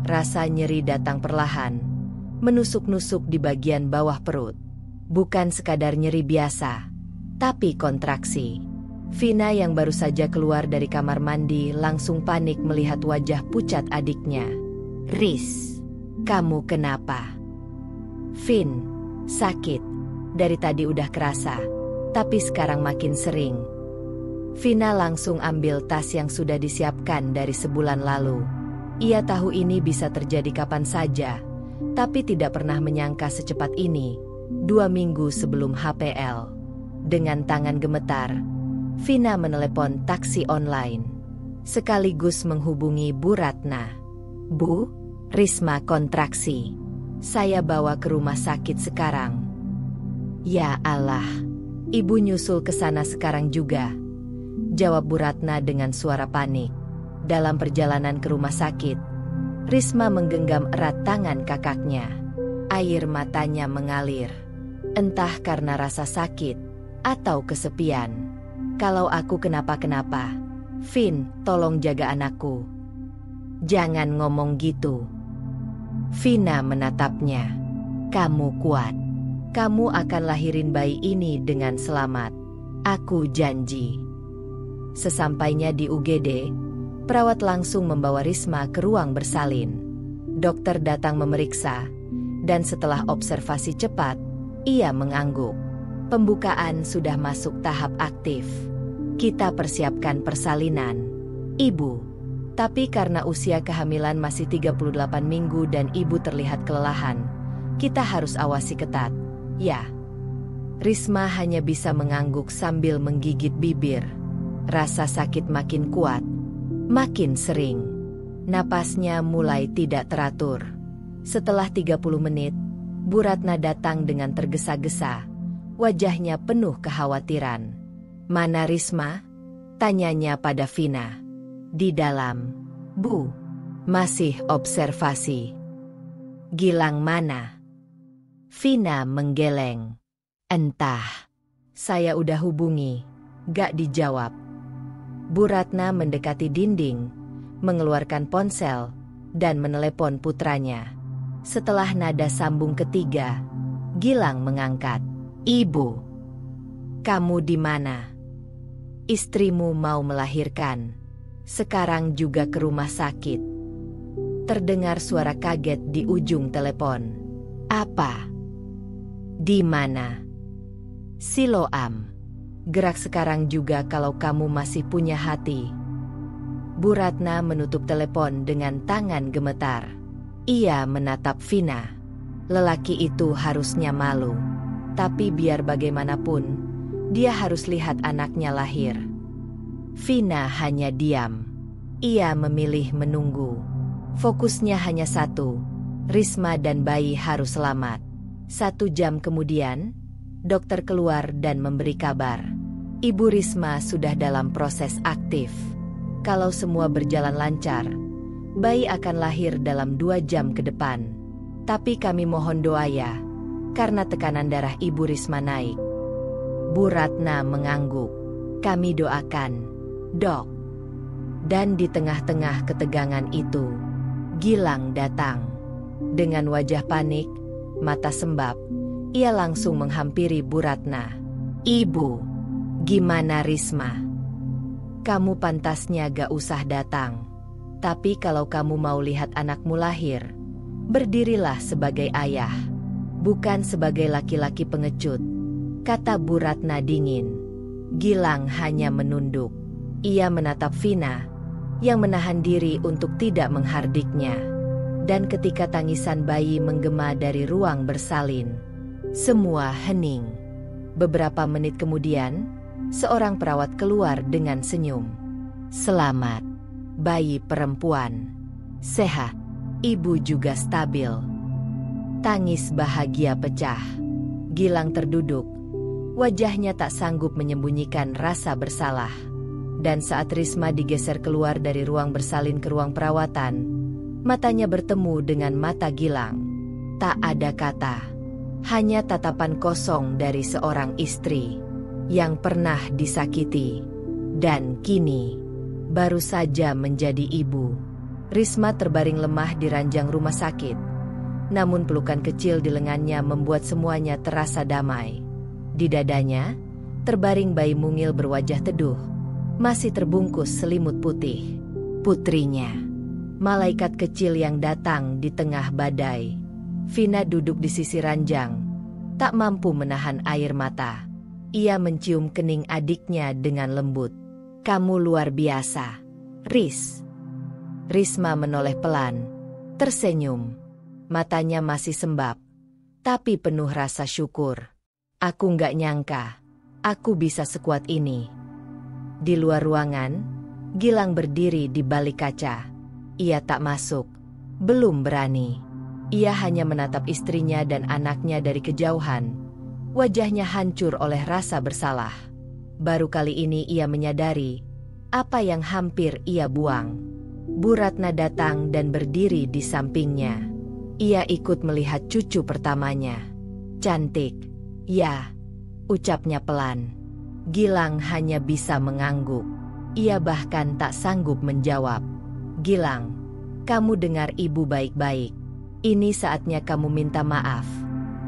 Rasa nyeri datang perlahan, menusuk-nusuk di bagian bawah perut. Bukan sekadar nyeri biasa, tapi kontraksi. Vina yang baru saja keluar dari kamar mandi langsung panik melihat wajah pucat adiknya. Riz, kamu kenapa? Vin, sakit. Dari tadi udah kerasa, tapi sekarang makin sering. Vina langsung ambil tas yang sudah disiapkan dari sebulan lalu. Ia tahu ini bisa terjadi kapan saja, tapi tidak pernah menyangka secepat ini, 2 minggu sebelum HPL. Dengan tangan gemetar, Vina menelepon taksi online, sekaligus menghubungi Bu Ratna. Bu, Risma kontraksi. Saya bawa ke rumah sakit sekarang. Ya Allah, ibu nyusul ke sana sekarang juga, jawab Bu Ratna dengan suara panik. Dalam perjalanan ke rumah sakit, Risma menggenggam erat tangan kakaknya. Air matanya mengalir. Entah karena rasa sakit atau kesepian. Kalau aku kenapa-kenapa, Vin, tolong jaga anakku. Jangan ngomong gitu. Vina menatapnya. Kamu kuat. Kamu akan lahirin bayi ini dengan selamat. Aku janji. Sesampainya di UGD, perawat langsung membawa Risma ke ruang bersalin. Dokter datang memeriksa, dan setelah observasi cepat, ia mengangguk. Pembukaan sudah masuk tahap aktif. Kita persiapkan persalinan, Ibu. Tapi karena usia kehamilan masih 38 minggu dan ibu terlihat kelelahan, kita harus awasi ketat. Ya. Risma hanya bisa mengangguk sambil menggigit bibir. Rasa sakit makin kuat, makin sering. Napasnya mulai tidak teratur. Setelah 30 menit, Bu Ratna datang dengan tergesa-gesa, Wajahnya penuh kekhawatiran. "Mana Risma?" tanyanya pada Vina. "Di dalam, Bu." Masih observasi. "Gilang mana?" Vina menggeleng. "Entah. Saya udah hubungi, gak dijawab." Bu Ratna mendekati dinding, mengeluarkan ponsel, dan menelepon putranya. Setelah nada sambung ketiga, Gilang mengangkat. "Ibu, kamu di mana? Istrimu mau melahirkan. Sekarang juga ke rumah sakit." Terdengar suara kaget di ujung telepon. "Apa? Di mana?" "Siloam. Gerak sekarang juga kalau kamu masih punya hati." Bu Ratna menutup telepon dengan tangan gemetar. Ia menatap Vina. Lelaki itu harusnya malu. Tapi biar bagaimanapun, dia harus lihat anaknya lahir. Vina hanya diam. Ia memilih menunggu. Fokusnya hanya satu, Risma dan bayi harus selamat. 1 jam kemudian, dokter keluar dan memberi kabar. Ibu Risma sudah dalam proses aktif. Kalau semua berjalan lancar, bayi akan lahir dalam 2 jam ke depan. Tapi kami mohon doa ya, karena tekanan darah Ibu Risma naik. Bu Ratna mengangguk. "Kami doakan, Dok." Dan di tengah-tengah ketegangan itu, Gilang datang. Dengan wajah panik, mata sembab, ia langsung menghampiri Bu Ratna. "Ibu, gimana Risma? Kamu pantasnya gak usah datang. Tapi kalau kamu mau lihat anakmu lahir, berdirilah sebagai ayah, bukan sebagai laki-laki pengecut," kata Bu Ratna dingin. Gilang hanya menunduk. Ia menatap Vina, yang menahan diri untuk tidak menghardiknya. Dan ketika tangisan bayi menggema dari ruang bersalin, semua hening. Beberapa menit kemudian, seorang perawat keluar dengan senyum. "Selamat, bayi perempuan. Sehat, ibu juga stabil." Tangis bahagia pecah. Gilang terduduk. Wajahnya tak sanggup menyembunyikan rasa bersalah. Dan saat Risma digeser keluar dari ruang bersalin ke ruang perawatan, matanya bertemu dengan mata Gilang. Tak ada kata, hanya tatapan kosong dari seorang istri yang pernah disakiti dan kini baru saja menjadi ibu. Risma terbaring lemah di ranjang rumah sakit, namun pelukan kecil di lengannya membuat semuanya terasa damai. Di dadanya, terbaring bayi mungil berwajah teduh, masih terbungkus selimut putih. Putrinya, malaikat kecil yang datang di tengah badai. Vina duduk di sisi ranjang, tak mampu menahan air mata. Ia mencium kening adiknya dengan lembut. "Kamu luar biasa, Riz." Risma menoleh pelan, tersenyum. Matanya masih sembab, tapi penuh rasa syukur. "Aku nggak nyangka, aku bisa sekuat ini." Di luar ruangan, Gilang berdiri di balik kaca. Ia tak masuk, belum berani. Ia hanya menatap istrinya dan anaknya dari kejauhan. Wajahnya hancur oleh rasa bersalah. Baru kali ini ia menyadari apa yang hampir ia buang. Bu Ratna datang dan berdiri di sampingnya. Ia ikut melihat cucu pertamanya. "Cantik, ya," ucapnya pelan. Gilang hanya bisa mengangguk. Ia bahkan tak sanggup menjawab. "Gilang, kamu dengar ibu baik-baik. Ini saatnya kamu minta maaf.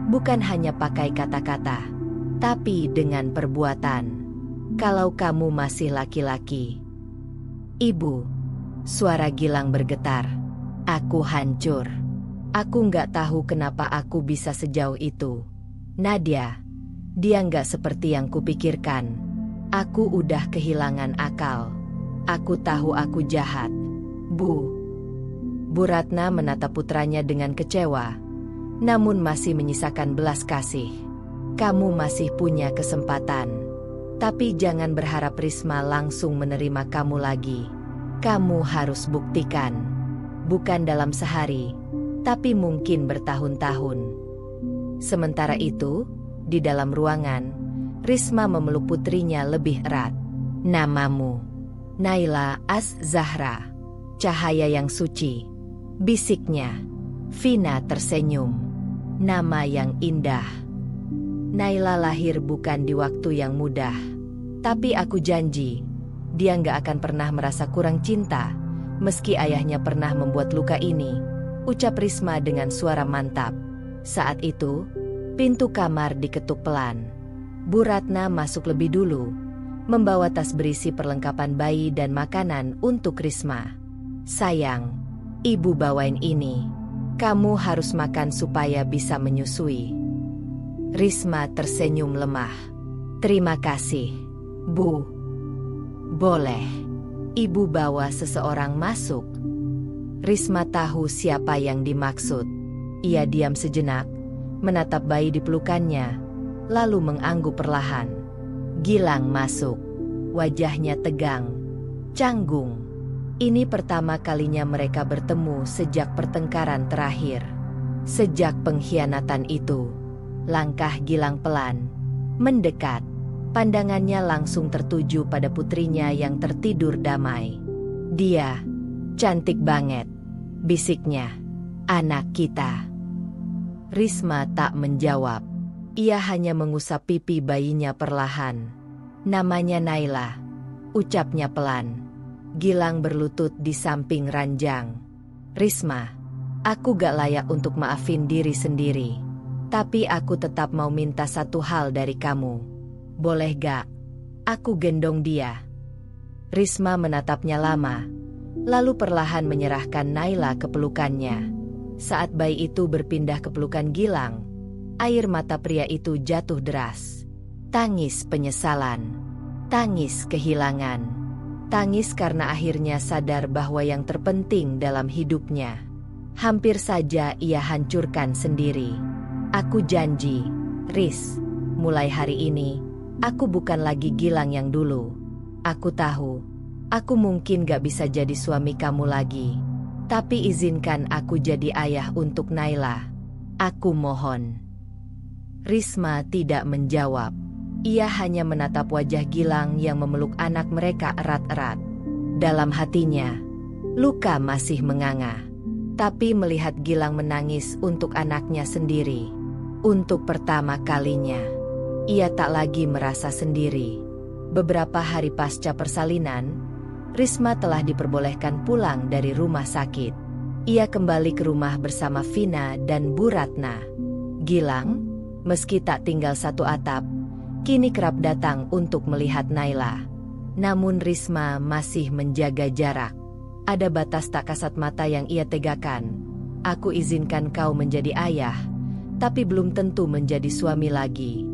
Bukan hanya pakai kata-kata, tapi dengan perbuatan. Kalau kamu masih laki-laki." "Ibu," suara Gilang bergetar. "Aku hancur. Aku nggak tahu kenapa aku bisa sejauh itu. Nadia, dia nggak seperti yang kupikirkan. Aku udah kehilangan akal. Aku tahu aku jahat, Bu." Bu Ratna menatap putranya dengan kecewa, namun masih menyisakan belas kasih. "Kamu masih punya kesempatan. Tapi jangan berharap Risma langsung menerima kamu lagi. Kamu harus buktikan. Bukan dalam sehari, tapi mungkin bertahun-tahun." Sementara itu, Di dalam ruangan, Risma memeluk putrinya lebih erat. Namamu? Naila Az-Zahra. Cahaya yang suci, bisiknya. Vina tersenyum. Nama yang indah. Naila lahir bukan di waktu yang mudah. Tapi aku janji, dia nggak akan pernah merasa kurang cinta, meski ayahnya pernah membuat luka ini, ucap Risma dengan suara mantap. Saat itu, pintu kamar diketuk pelan. Bu Ratna masuk lebih dulu, membawa tas berisi perlengkapan bayi dan makanan untuk Risma. Sayang, ibu bawain ini. Kamu harus makan supaya bisa menyusui. Risma tersenyum lemah. Terima kasih, Bu. Boleh. Ibu bawa seseorang masuk. Risma tahu siapa yang dimaksud. Ia diam sejenak, menatap bayi di pelukannya, lalu mengangguk perlahan. Gilang masuk. Wajahnya tegang, canggung. Ini pertama kalinya mereka bertemu sejak pertengkaran terakhir. Sejak pengkhianatan itu, langkah Gilang pelan, mendekat. Pandangannya langsung tertuju pada putrinya yang tertidur damai. Dia, cantik banget, bisiknya. Anak kita. Risma tak menjawab. Ia hanya mengusap pipi bayinya perlahan. Namanya Naila, ucapnya pelan. Gilang berlutut di samping ranjang. Risma, aku gak layak untuk maafin diri sendiri. Tapi aku tetap mau minta satu hal dari kamu. Boleh gak? Aku gendong dia. Risma menatapnya lama, lalu perlahan menyerahkan Naila ke pelukannya. Saat bayi itu berpindah ke pelukan Gilang, air mata pria itu jatuh deras. Tangis penyesalan, tangis kehilangan, tangis karena akhirnya sadar bahwa yang terpenting dalam hidupnya hampir saja ia hancurkan sendiri. Aku janji, Riz, mulai hari ini, aku bukan lagi Gilang yang dulu. Aku tahu, aku mungkin gak bisa jadi suami kamu lagi. Tapi izinkan aku jadi ayah untuk Naila. Aku mohon. Risma tidak menjawab. Ia hanya menatap wajah Gilang yang memeluk anak mereka erat-erat. Dalam hatinya, luka masih menganga. Tapi melihat Gilang menangis untuk anaknya sendiri, untuk pertama kalinya, ia tak lagi merasa sendiri. Beberapa hari pasca persalinan, Risma telah diperbolehkan pulang dari rumah sakit. Ia kembali ke rumah bersama Vina dan Bu Ratna. Gilang, meski tak tinggal satu atap, kini kerap datang untuk melihat Naila. Namun Risma masih menjaga jarak. Ada batas tak kasat mata yang ia tegakkan. Aku izinkan kau menjadi ayah, tapi belum tentu menjadi suami lagi.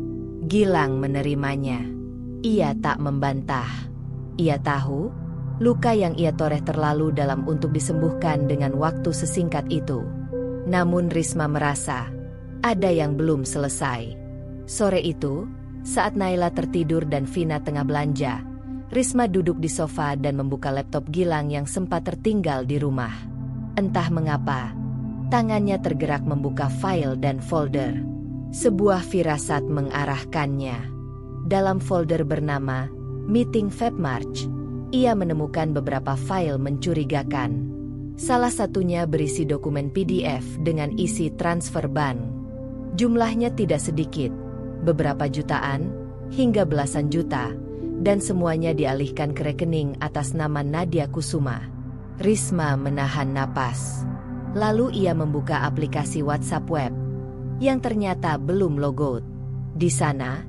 Gilang menerimanya. Ia tak membantah. Ia tahu, luka yang ia toreh terlalu dalam untuk disembuhkan dengan waktu sesingkat itu. Namun Risma merasa, ada yang belum selesai. Sore itu, saat Naila tertidur dan Vina tengah belanja, Risma duduk di sofa dan membuka laptop Gilang yang sempat tertinggal di rumah. Entah mengapa, tangannya tergerak membuka file dan folder. Sebuah firasat mengarahkannya. Dalam folder bernama Meeting Febmarch, ia menemukan beberapa file mencurigakan. Salah satunya berisi dokumen PDF dengan isi transfer bank. Jumlahnya tidak sedikit, beberapa jutaan, hingga belasan juta, dan semuanya dialihkan ke rekening atas nama Nadia Kusuma. Risma menahan napas. Lalu ia membuka aplikasi WhatsApp web, yang ternyata belum logout. Di sana,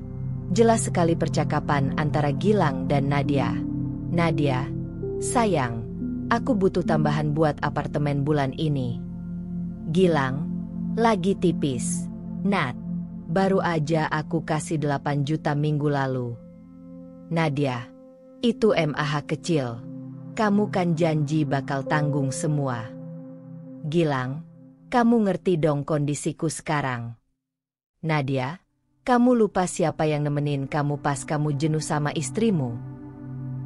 jelas sekali percakapan antara Gilang dan Nadia. Nadia, sayang, aku butuh tambahan buat apartemen bulan ini. Gilang, lagi tipis. Nat, baru aja aku kasih 8 juta minggu lalu. Nadia, itu MAH kecil. Kamu kan janji bakal tanggung semua. Gilang, kamu ngerti dong kondisiku sekarang. Nadia, kamu lupa siapa yang nemenin kamu pas kamu jenuh sama istrimu?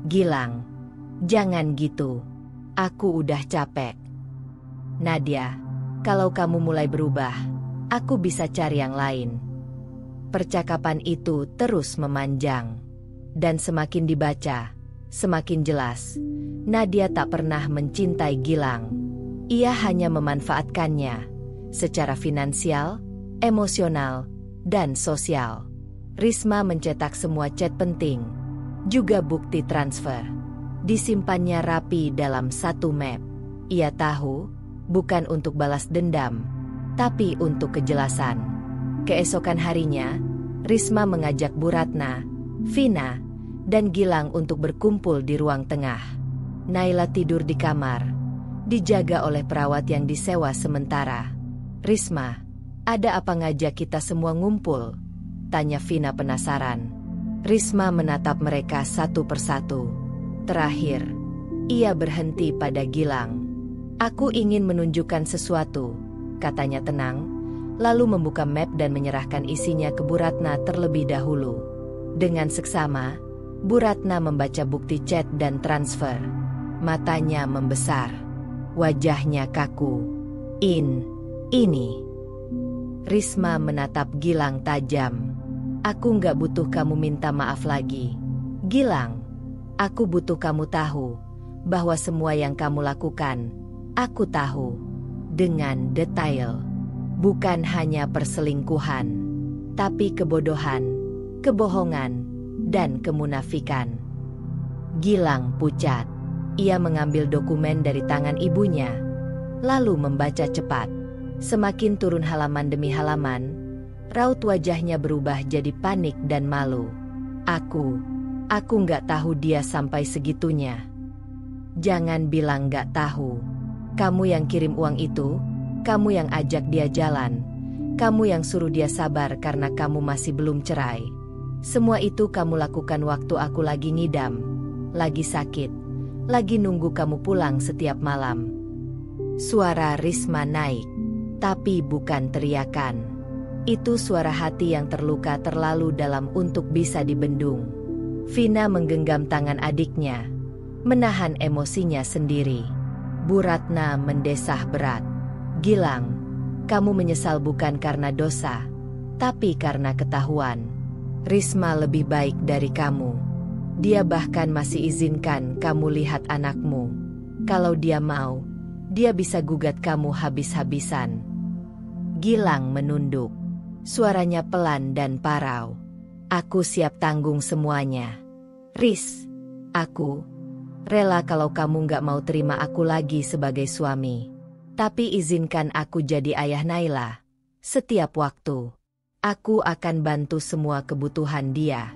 Gilang, jangan gitu. Aku udah capek. Nadia, kalau kamu mulai berubah, aku bisa cari yang lain. Percakapan itu terus memanjang. Dan semakin dibaca, semakin jelas. Nadia tak pernah mencintai Gilang. Ia hanya memanfaatkannya secara finansial, emosional, dan sosial. Risma mencetak semua chat penting, juga bukti transfer. Disimpannya rapi dalam satu map. Ia tahu, bukan untuk balas dendam, tapi untuk kejelasan. Keesokan harinya, Risma mengajak Bu Ratna, Vina, dan Gilang untuk berkumpul di ruang tengah. Naila tidur di kamar, dijaga oleh perawat yang disewa sementara. "Risma, ada apa ngajak kita semua ngumpul?" tanya Vina penasaran. Risma menatap mereka satu persatu. Terakhir, ia berhenti pada Gilang. "Aku ingin menunjukkan sesuatu," katanya tenang, lalu membuka map dan menyerahkan isinya ke Bu Ratna terlebih dahulu. Dengan seksama, Bu Ratna membaca bukti chat dan transfer. Matanya membesar. Wajahnya kaku. Ini. Risma menatap Gilang tajam. "Aku nggak butuh kamu minta maaf lagi. Gilang, aku butuh kamu tahu bahwa semua yang kamu lakukan, aku tahu dengan detail. Bukan hanya perselingkuhan, tapi kebodohan, kebohongan, dan kemunafikan." Gilang pucat. Ia mengambil dokumen dari tangan ibunya, lalu membaca cepat. Semakin turun halaman demi halaman, raut wajahnya berubah jadi panik dan malu. Aku nggak tahu dia sampai segitunya." "Jangan bilang nggak tahu. Kamu yang kirim uang itu, kamu yang ajak dia jalan, kamu yang suruh dia sabar karena kamu masih belum cerai. Semua itu kamu lakukan waktu aku lagi ngidam, lagi sakit, lagi nunggu kamu pulang setiap malam." Suara Risma naik, tapi bukan teriakan. Itu suara hati yang terluka terlalu dalam untuk bisa dibendung. Vina menggenggam tangan adiknya, menahan emosinya sendiri. Bu Ratna mendesah berat. "Gilang, kamu menyesal bukan karena dosa, tapi karena ketahuan. Risma lebih baik dari kamu. Dia bahkan masih izinkan kamu lihat anakmu. Kalau dia mau, dia bisa gugat kamu habis-habisan." Gilang menunduk. Suaranya pelan dan parau. "Aku siap tanggung semuanya. Riz, aku rela kalau kamu nggak mau terima aku lagi sebagai suami. Tapi izinkan aku jadi ayah Naila. Setiap waktu, aku akan bantu semua kebutuhan dia.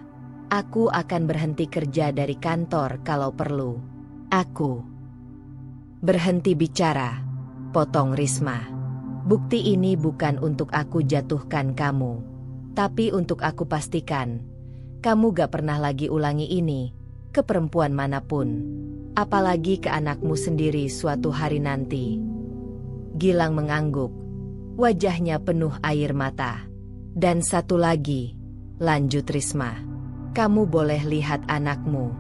Aku akan berhenti kerja dari kantor kalau perlu. Aku..." "Berhenti bicara," potong Risma. "Bukti ini bukan untuk aku jatuhkan kamu, tapi untuk aku pastikan kamu gak pernah lagi ulangi ini ke perempuan manapun, apalagi ke anakmu sendiri suatu hari nanti." Gilang mengangguk, wajahnya penuh air mata. "Dan satu lagi," lanjut Risma, "kamu boleh lihat anakmu,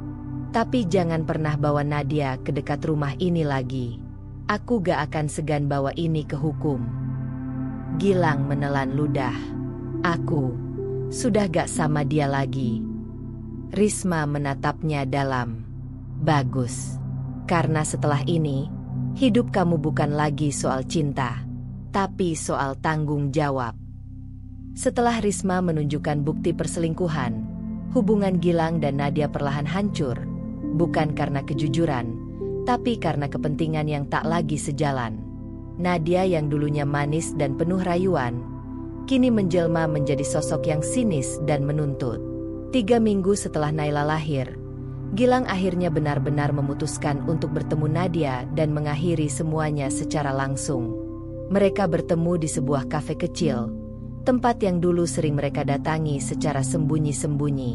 tapi jangan pernah bawa Nadia ke dekat rumah ini lagi. Aku gak akan segan bawa ini ke hukum." Gilang menelan ludah. "Aku sudah gak sama dia lagi." Risma menatapnya dalam. "Bagus. Karena setelah ini, hidup kamu bukan lagi soal cinta, tapi soal tanggung jawab." Setelah Risma menunjukkan bukti perselingkuhan, hubungan Gilang dan Nadia perlahan hancur. Bukan karena kejujuran, tapi karena kepentingan yang tak lagi sejalan. Nadia yang dulunya manis dan penuh rayuan, kini menjelma menjadi sosok yang sinis dan menuntut. 3 minggu setelah Naila lahir, Gilang akhirnya benar-benar memutuskan untuk bertemu Nadia dan mengakhiri semuanya secara langsung. Mereka bertemu di sebuah kafe kecil, tempat yang dulu sering mereka datangi secara sembunyi-sembunyi.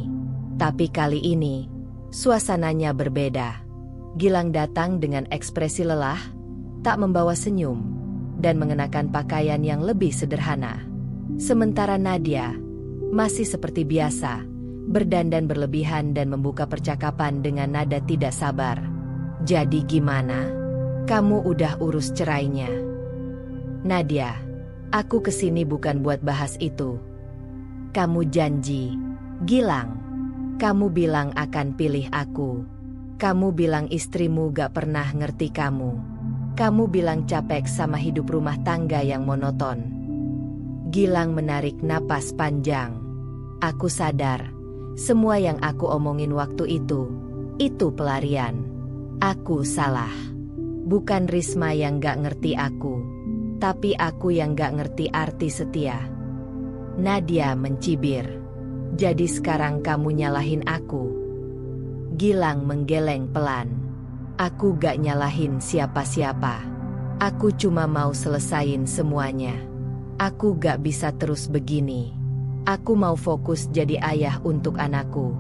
Tapi kali ini, suasananya berbeda. Gilang datang dengan ekspresi lelah, tak membawa senyum, dan mengenakan pakaian yang lebih sederhana. Sementara Nadia masih seperti biasa, berdandan berlebihan dan membuka percakapan dengan nada tidak sabar. "Jadi gimana? Kamu udah urus cerainya?" "Nadia, aku kesini bukan buat bahas itu. Kamu janji. Gilang. Kamu bilang akan pilih aku. Kamu bilang istrimu gak pernah ngerti kamu. Kamu bilang capek sama hidup rumah tangga yang monoton. Gilang menarik napas panjang. Aku sadar, semua yang aku omongin waktu itu pelarian. Aku salah. Bukan Risma yang gak ngerti aku, tapi aku yang gak ngerti arti setia. Nadia mencibir. Jadi sekarang kamu nyalahin aku? Gilang menggeleng pelan. Aku gak nyalahin siapa-siapa. Aku cuma mau selesain semuanya. Aku gak bisa terus begini. Aku mau fokus jadi ayah untuk anakku.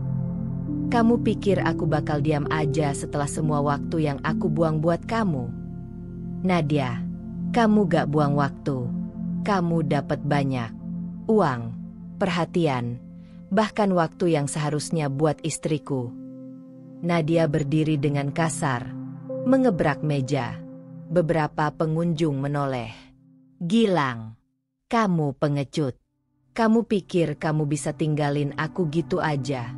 Kamu pikir aku bakal diam aja setelah semua waktu yang aku buang buat kamu? Nadia, kamu gak buang waktu. Kamu dapat banyak. Uang, perhatian, bahkan waktu yang seharusnya buat istriku. Nadia berdiri dengan kasar, mengebrak meja. Beberapa pengunjung menoleh. Gilang, kamu pengecut. Kamu pikir kamu bisa tinggalin aku gitu aja?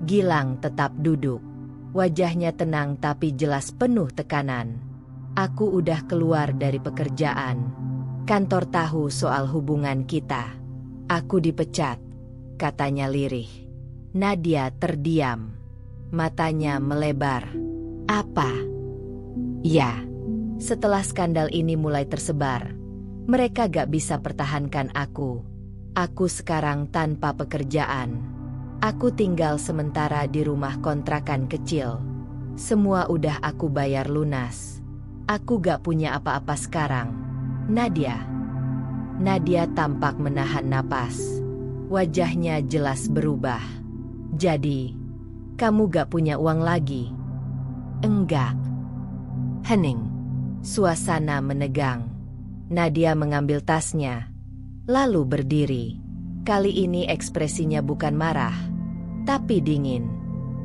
Gilang tetap duduk. Wajahnya tenang tapi jelas penuh tekanan. Aku udah keluar dari pekerjaan. Kantor tahu soal hubungan kita. Aku dipecat, katanya lirih. Nadia terdiam. Matanya melebar. Apa? Ya, setelah skandal ini mulai tersebar, mereka gak bisa pertahankan aku. Aku sekarang tanpa pekerjaan. Aku tinggal sementara di rumah kontrakan kecil. Semua udah aku bayar lunas. Aku gak punya apa-apa sekarang. Nadia tampak menahan napas. Wajahnya jelas berubah. Jadi, kamu gak punya uang lagi? Enggak. Hening. Suasana menegang. Nadia mengambil tasnya, lalu berdiri. Kali ini ekspresinya bukan marah, tapi dingin.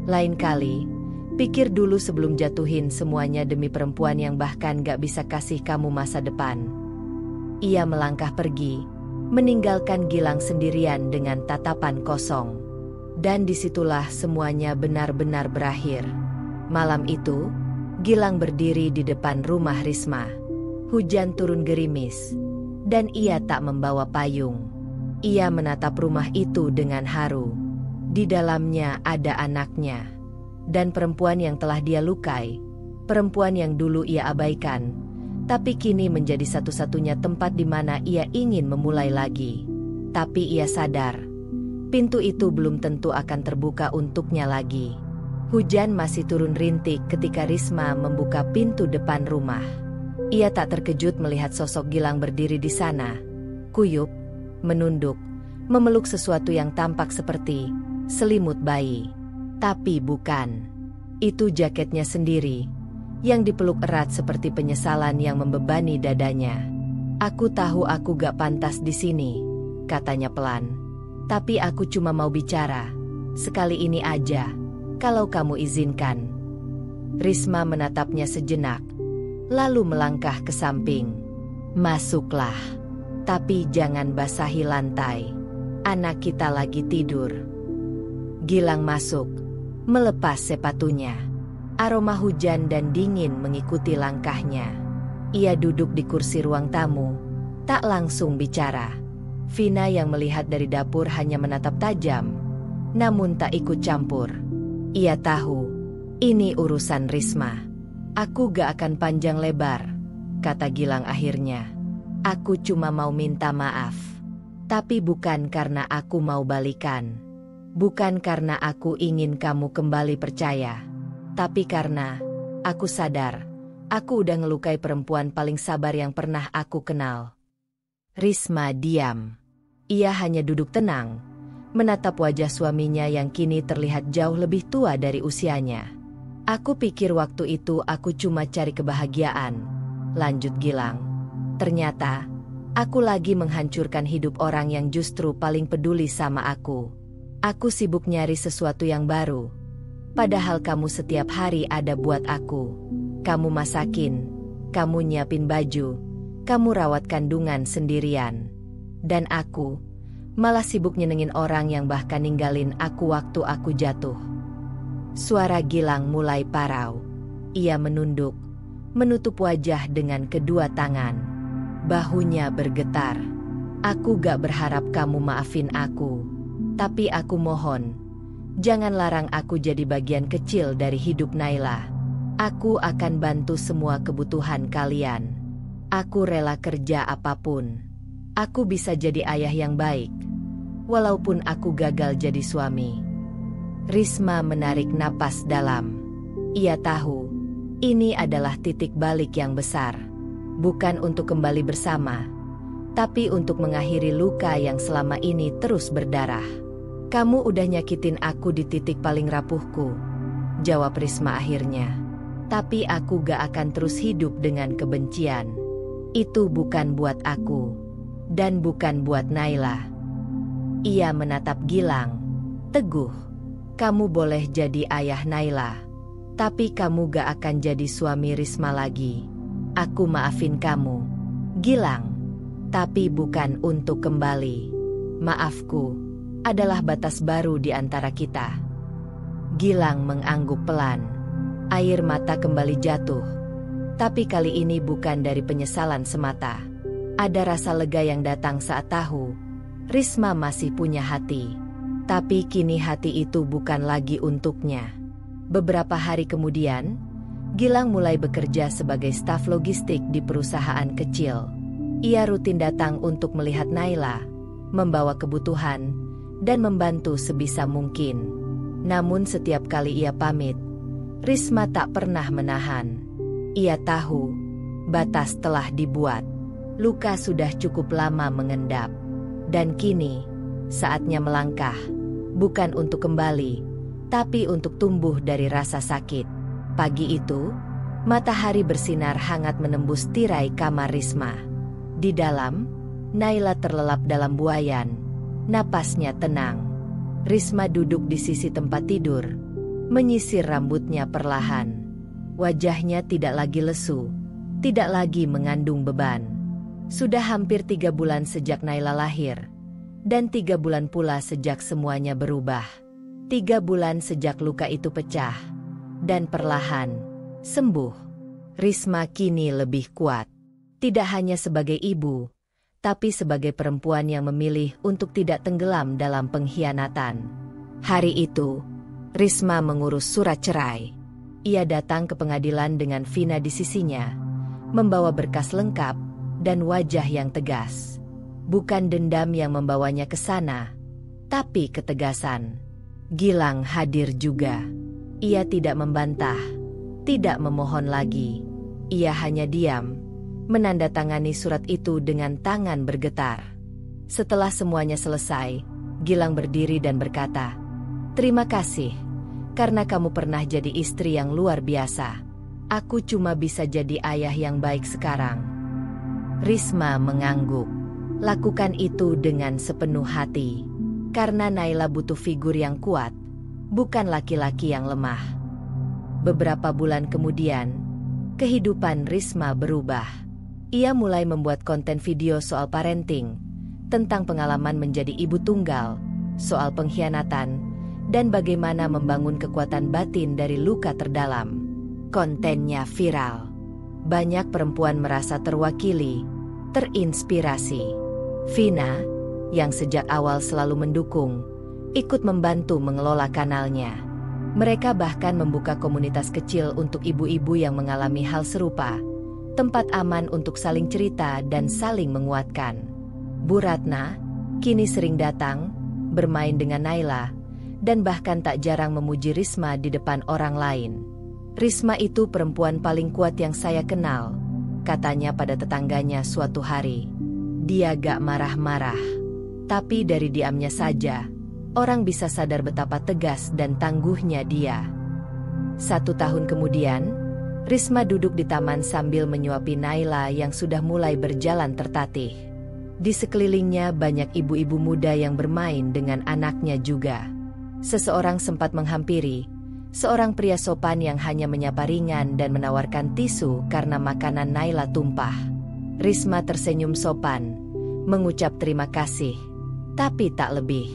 Lain kali, pikir dulu sebelum jatuhin semuanya demi perempuan yang bahkan gak bisa kasih kamu masa depan. Ia melangkah pergi, meninggalkan Gilang sendirian dengan tatapan kosong. Dan disitulah semuanya benar-benar berakhir. Malam itu, Gilang berdiri di depan rumah Risma. Hujan turun gerimis, dan ia tak membawa payung. Ia menatap rumah itu dengan haru. Di dalamnya ada anaknya, dan perempuan yang telah dia lukai. Perempuan yang dulu ia abaikan, tapi kini menjadi satu-satunya tempat di mana ia ingin memulai lagi. Tapi ia sadar, pintu itu belum tentu akan terbuka untuknya lagi. Hujan masih turun rintik ketika Risma membuka pintu depan rumah. Ia tak terkejut melihat sosok Gilang berdiri di sana. Kuyup, menunduk, memeluk sesuatu yang tampak seperti selimut bayi. Tapi bukan. Itu jaketnya sendiri, yang dipeluk erat seperti penyesalan yang membebani dadanya. Aku tahu aku gak pantas di sini, katanya pelan. Tapi aku cuma mau bicara, sekali ini aja, kalau kamu izinkan. Risma menatapnya sejenak, lalu melangkah ke samping. Masuklah, tapi jangan basahi lantai. Anak kita lagi tidur. Gilang masuk, melepas sepatunya. Aroma hujan dan dingin mengikuti langkahnya. Ia duduk di kursi ruang tamu, tak langsung bicara. Vina yang melihat dari dapur hanya menatap tajam, namun tak ikut campur. Ia tahu, ini urusan Risma. Aku gak akan panjang lebar, kata Gilang akhirnya. Aku cuma mau minta maaf. Tapi bukan karena aku mau balikan. Bukan karena aku ingin kamu kembali percaya. Tapi karena aku sadar, aku udah ngelukai perempuan paling sabar yang pernah aku kenal. Risma diam. Ia hanya duduk tenang, menatap wajah suaminya yang kini terlihat jauh lebih tua dari usianya. Aku pikir waktu itu aku cuma cari kebahagiaan, lanjut Gilang. Ternyata, aku lagi menghancurkan hidup orang yang justru paling peduli sama aku. Aku sibuk nyari sesuatu yang baru. Padahal kamu setiap hari ada buat aku. Kamu masakin, kamu nyiapin baju, kamu rawat kandungan sendirian. Dan aku, Malah sibuk nyenengin orang yang bahkan ninggalin aku waktu aku jatuh. Suara Gilang mulai parau. Ia menunduk, menutup wajah dengan kedua tangan. Bahunya bergetar. Aku gak berharap kamu maafin aku. Tapi aku mohon, jangan larang aku jadi bagian kecil dari hidup Naila. Aku akan bantu semua kebutuhan kalian. Aku rela kerja apapun. Aku bisa jadi ayah yang baik, walaupun aku gagal jadi suami. Risma menarik napas dalam. Ia tahu, ini adalah titik balik yang besar. Bukan untuk kembali bersama, tapi untuk mengakhiri luka yang selama ini terus berdarah. Kamu udah nyakitin aku di titik paling rapuhku, jawab Risma akhirnya. Tapi aku gak akan terus hidup dengan kebencian. Itu bukan buat aku, dan bukan buat Naila. Ia menatap Gilang, teguh. Kamu boleh jadi ayah Naila, tapi kamu gak akan jadi suami Risma lagi. Aku maafin kamu, Gilang, tapi bukan untuk kembali. Maafku adalah batas baru di antara kita. Gilang mengangguk pelan. Air mata kembali jatuh. Tapi kali ini bukan dari penyesalan semata. Ada rasa lega yang datang saat tahu Risma masih punya hati. Tapi kini hati itu bukan lagi untuknya. Beberapa hari kemudian, Gilang mulai bekerja sebagai staf logistik di perusahaan kecil. Ia rutin datang untuk melihat Naila, membawa kebutuhan, dan membantu sebisa mungkin. Namun setiap kali ia pamit, Risma tak pernah menahan. Ia tahu, batas telah dibuat. Luka sudah cukup lama mengendap. Dan kini, saatnya melangkah. Bukan untuk kembali, tapi untuk tumbuh dari rasa sakit. Pagi itu, matahari bersinar hangat menembus tirai kamar Risma. Di dalam, Naila terlelap dalam buayan. Napasnya tenang. Risma duduk di sisi tempat tidur, menyisir rambutnya perlahan. Wajahnya tidak lagi lesu, tidak lagi mengandung beban. Sudah hampir 3 bulan sejak Naila lahir, dan 3 bulan pula sejak semuanya berubah. 3 bulan sejak luka itu pecah, dan perlahan sembuh. Risma kini lebih kuat, tidak hanya sebagai ibu, tapi sebagai perempuan yang memilih untuk tidak tenggelam dalam pengkhianatan. Hari itu, Risma mengurus surat cerai. Ia datang ke pengadilan dengan Vina di sisinya, membawa berkas lengkap dan wajah yang tegas. Bukan dendam yang membawanya ke sana, tapi ketegasan. Gilang hadir juga. Ia tidak membantah, tidak memohon lagi. Ia hanya diam, menandatangani surat itu dengan tangan bergetar. Setelah semuanya selesai, Gilang berdiri dan berkata, "Terima kasih, karena kamu pernah jadi istri yang luar biasa. Aku cuma bisa jadi ayah yang baik sekarang." Risma mengangguk. Lakukan itu dengan sepenuh hati. Karena Naila butuh figur yang kuat, bukan laki-laki yang lemah. Beberapa bulan kemudian, kehidupan Risma berubah. Ia mulai membuat konten video soal parenting, tentang pengalaman menjadi ibu tunggal, soal pengkhianatan, dan bagaimana membangun kekuatan batin dari luka terdalam. Kontennya viral. Banyak perempuan merasa terwakili, terinspirasi. Vina, yang sejak awal selalu mendukung, ikut membantu mengelola kanalnya. Mereka bahkan membuka komunitas kecil untuk ibu-ibu yang mengalami hal serupa, tempat aman untuk saling cerita dan saling menguatkan. Bu Ratna kini sering datang, bermain dengan Naila, dan bahkan tak jarang memuji Risma di depan orang lain. "Risma itu perempuan paling kuat yang saya kenal," katanya pada tetangganya suatu hari. "Dia gak marah-marah, tapi dari diamnya saja, orang bisa sadar betapa tegas dan tangguhnya dia." 1 tahun kemudian, Risma duduk di taman sambil menyuapi Naila yang sudah mulai berjalan tertatih. Di sekelilingnya banyak ibu-ibu muda yang bermain dengan anaknya juga. Seseorang sempat menghampiri, seorang pria sopan yang hanya menyapa ringan dan menawarkan tisu karena makanan Naila tumpah. Risma tersenyum sopan, mengucap terima kasih. Tapi tak lebih.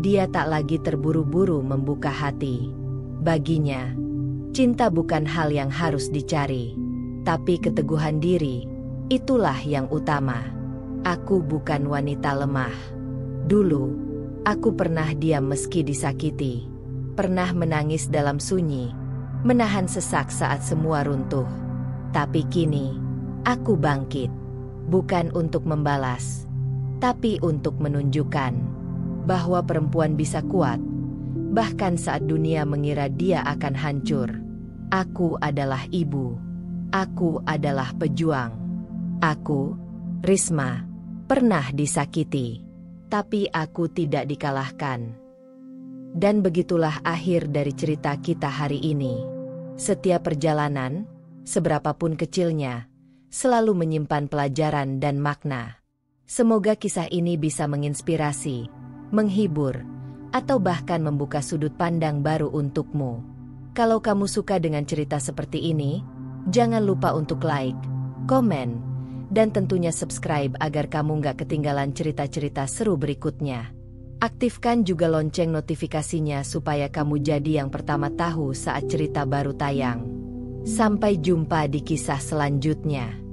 Dia tak lagi terburu-buru membuka hati. Baginya, cinta bukan hal yang harus dicari, tapi keteguhan diri, itulah yang utama. Aku bukan wanita lemah. Dulu, aku pernah diam meski disakiti. Pernah menangis dalam sunyi, menahan sesak saat semua runtuh. Tapi kini, aku bangkit. Bukan untuk membalas, tapi untuk menunjukkan bahwa perempuan bisa kuat, bahkan saat dunia mengira dia akan hancur. Aku adalah ibu. Aku adalah pejuang. Aku, Risma, pernah disakiti, tapi aku tidak dikalahkan. Dan begitulah akhir dari cerita kita hari ini. Setiap perjalanan, seberapapun kecilnya, selalu menyimpan pelajaran dan makna. Semoga kisah ini bisa menginspirasi, menghibur, atau bahkan membuka sudut pandang baru untukmu. Kalau kamu suka dengan cerita seperti ini, jangan lupa untuk like, komen, dan tentunya subscribe agar kamu nggak ketinggalan cerita-cerita seru berikutnya. Aktifkan juga lonceng notifikasinya supaya kamu jadi yang pertama tahu saat cerita baru tayang. Sampai jumpa di kisah selanjutnya.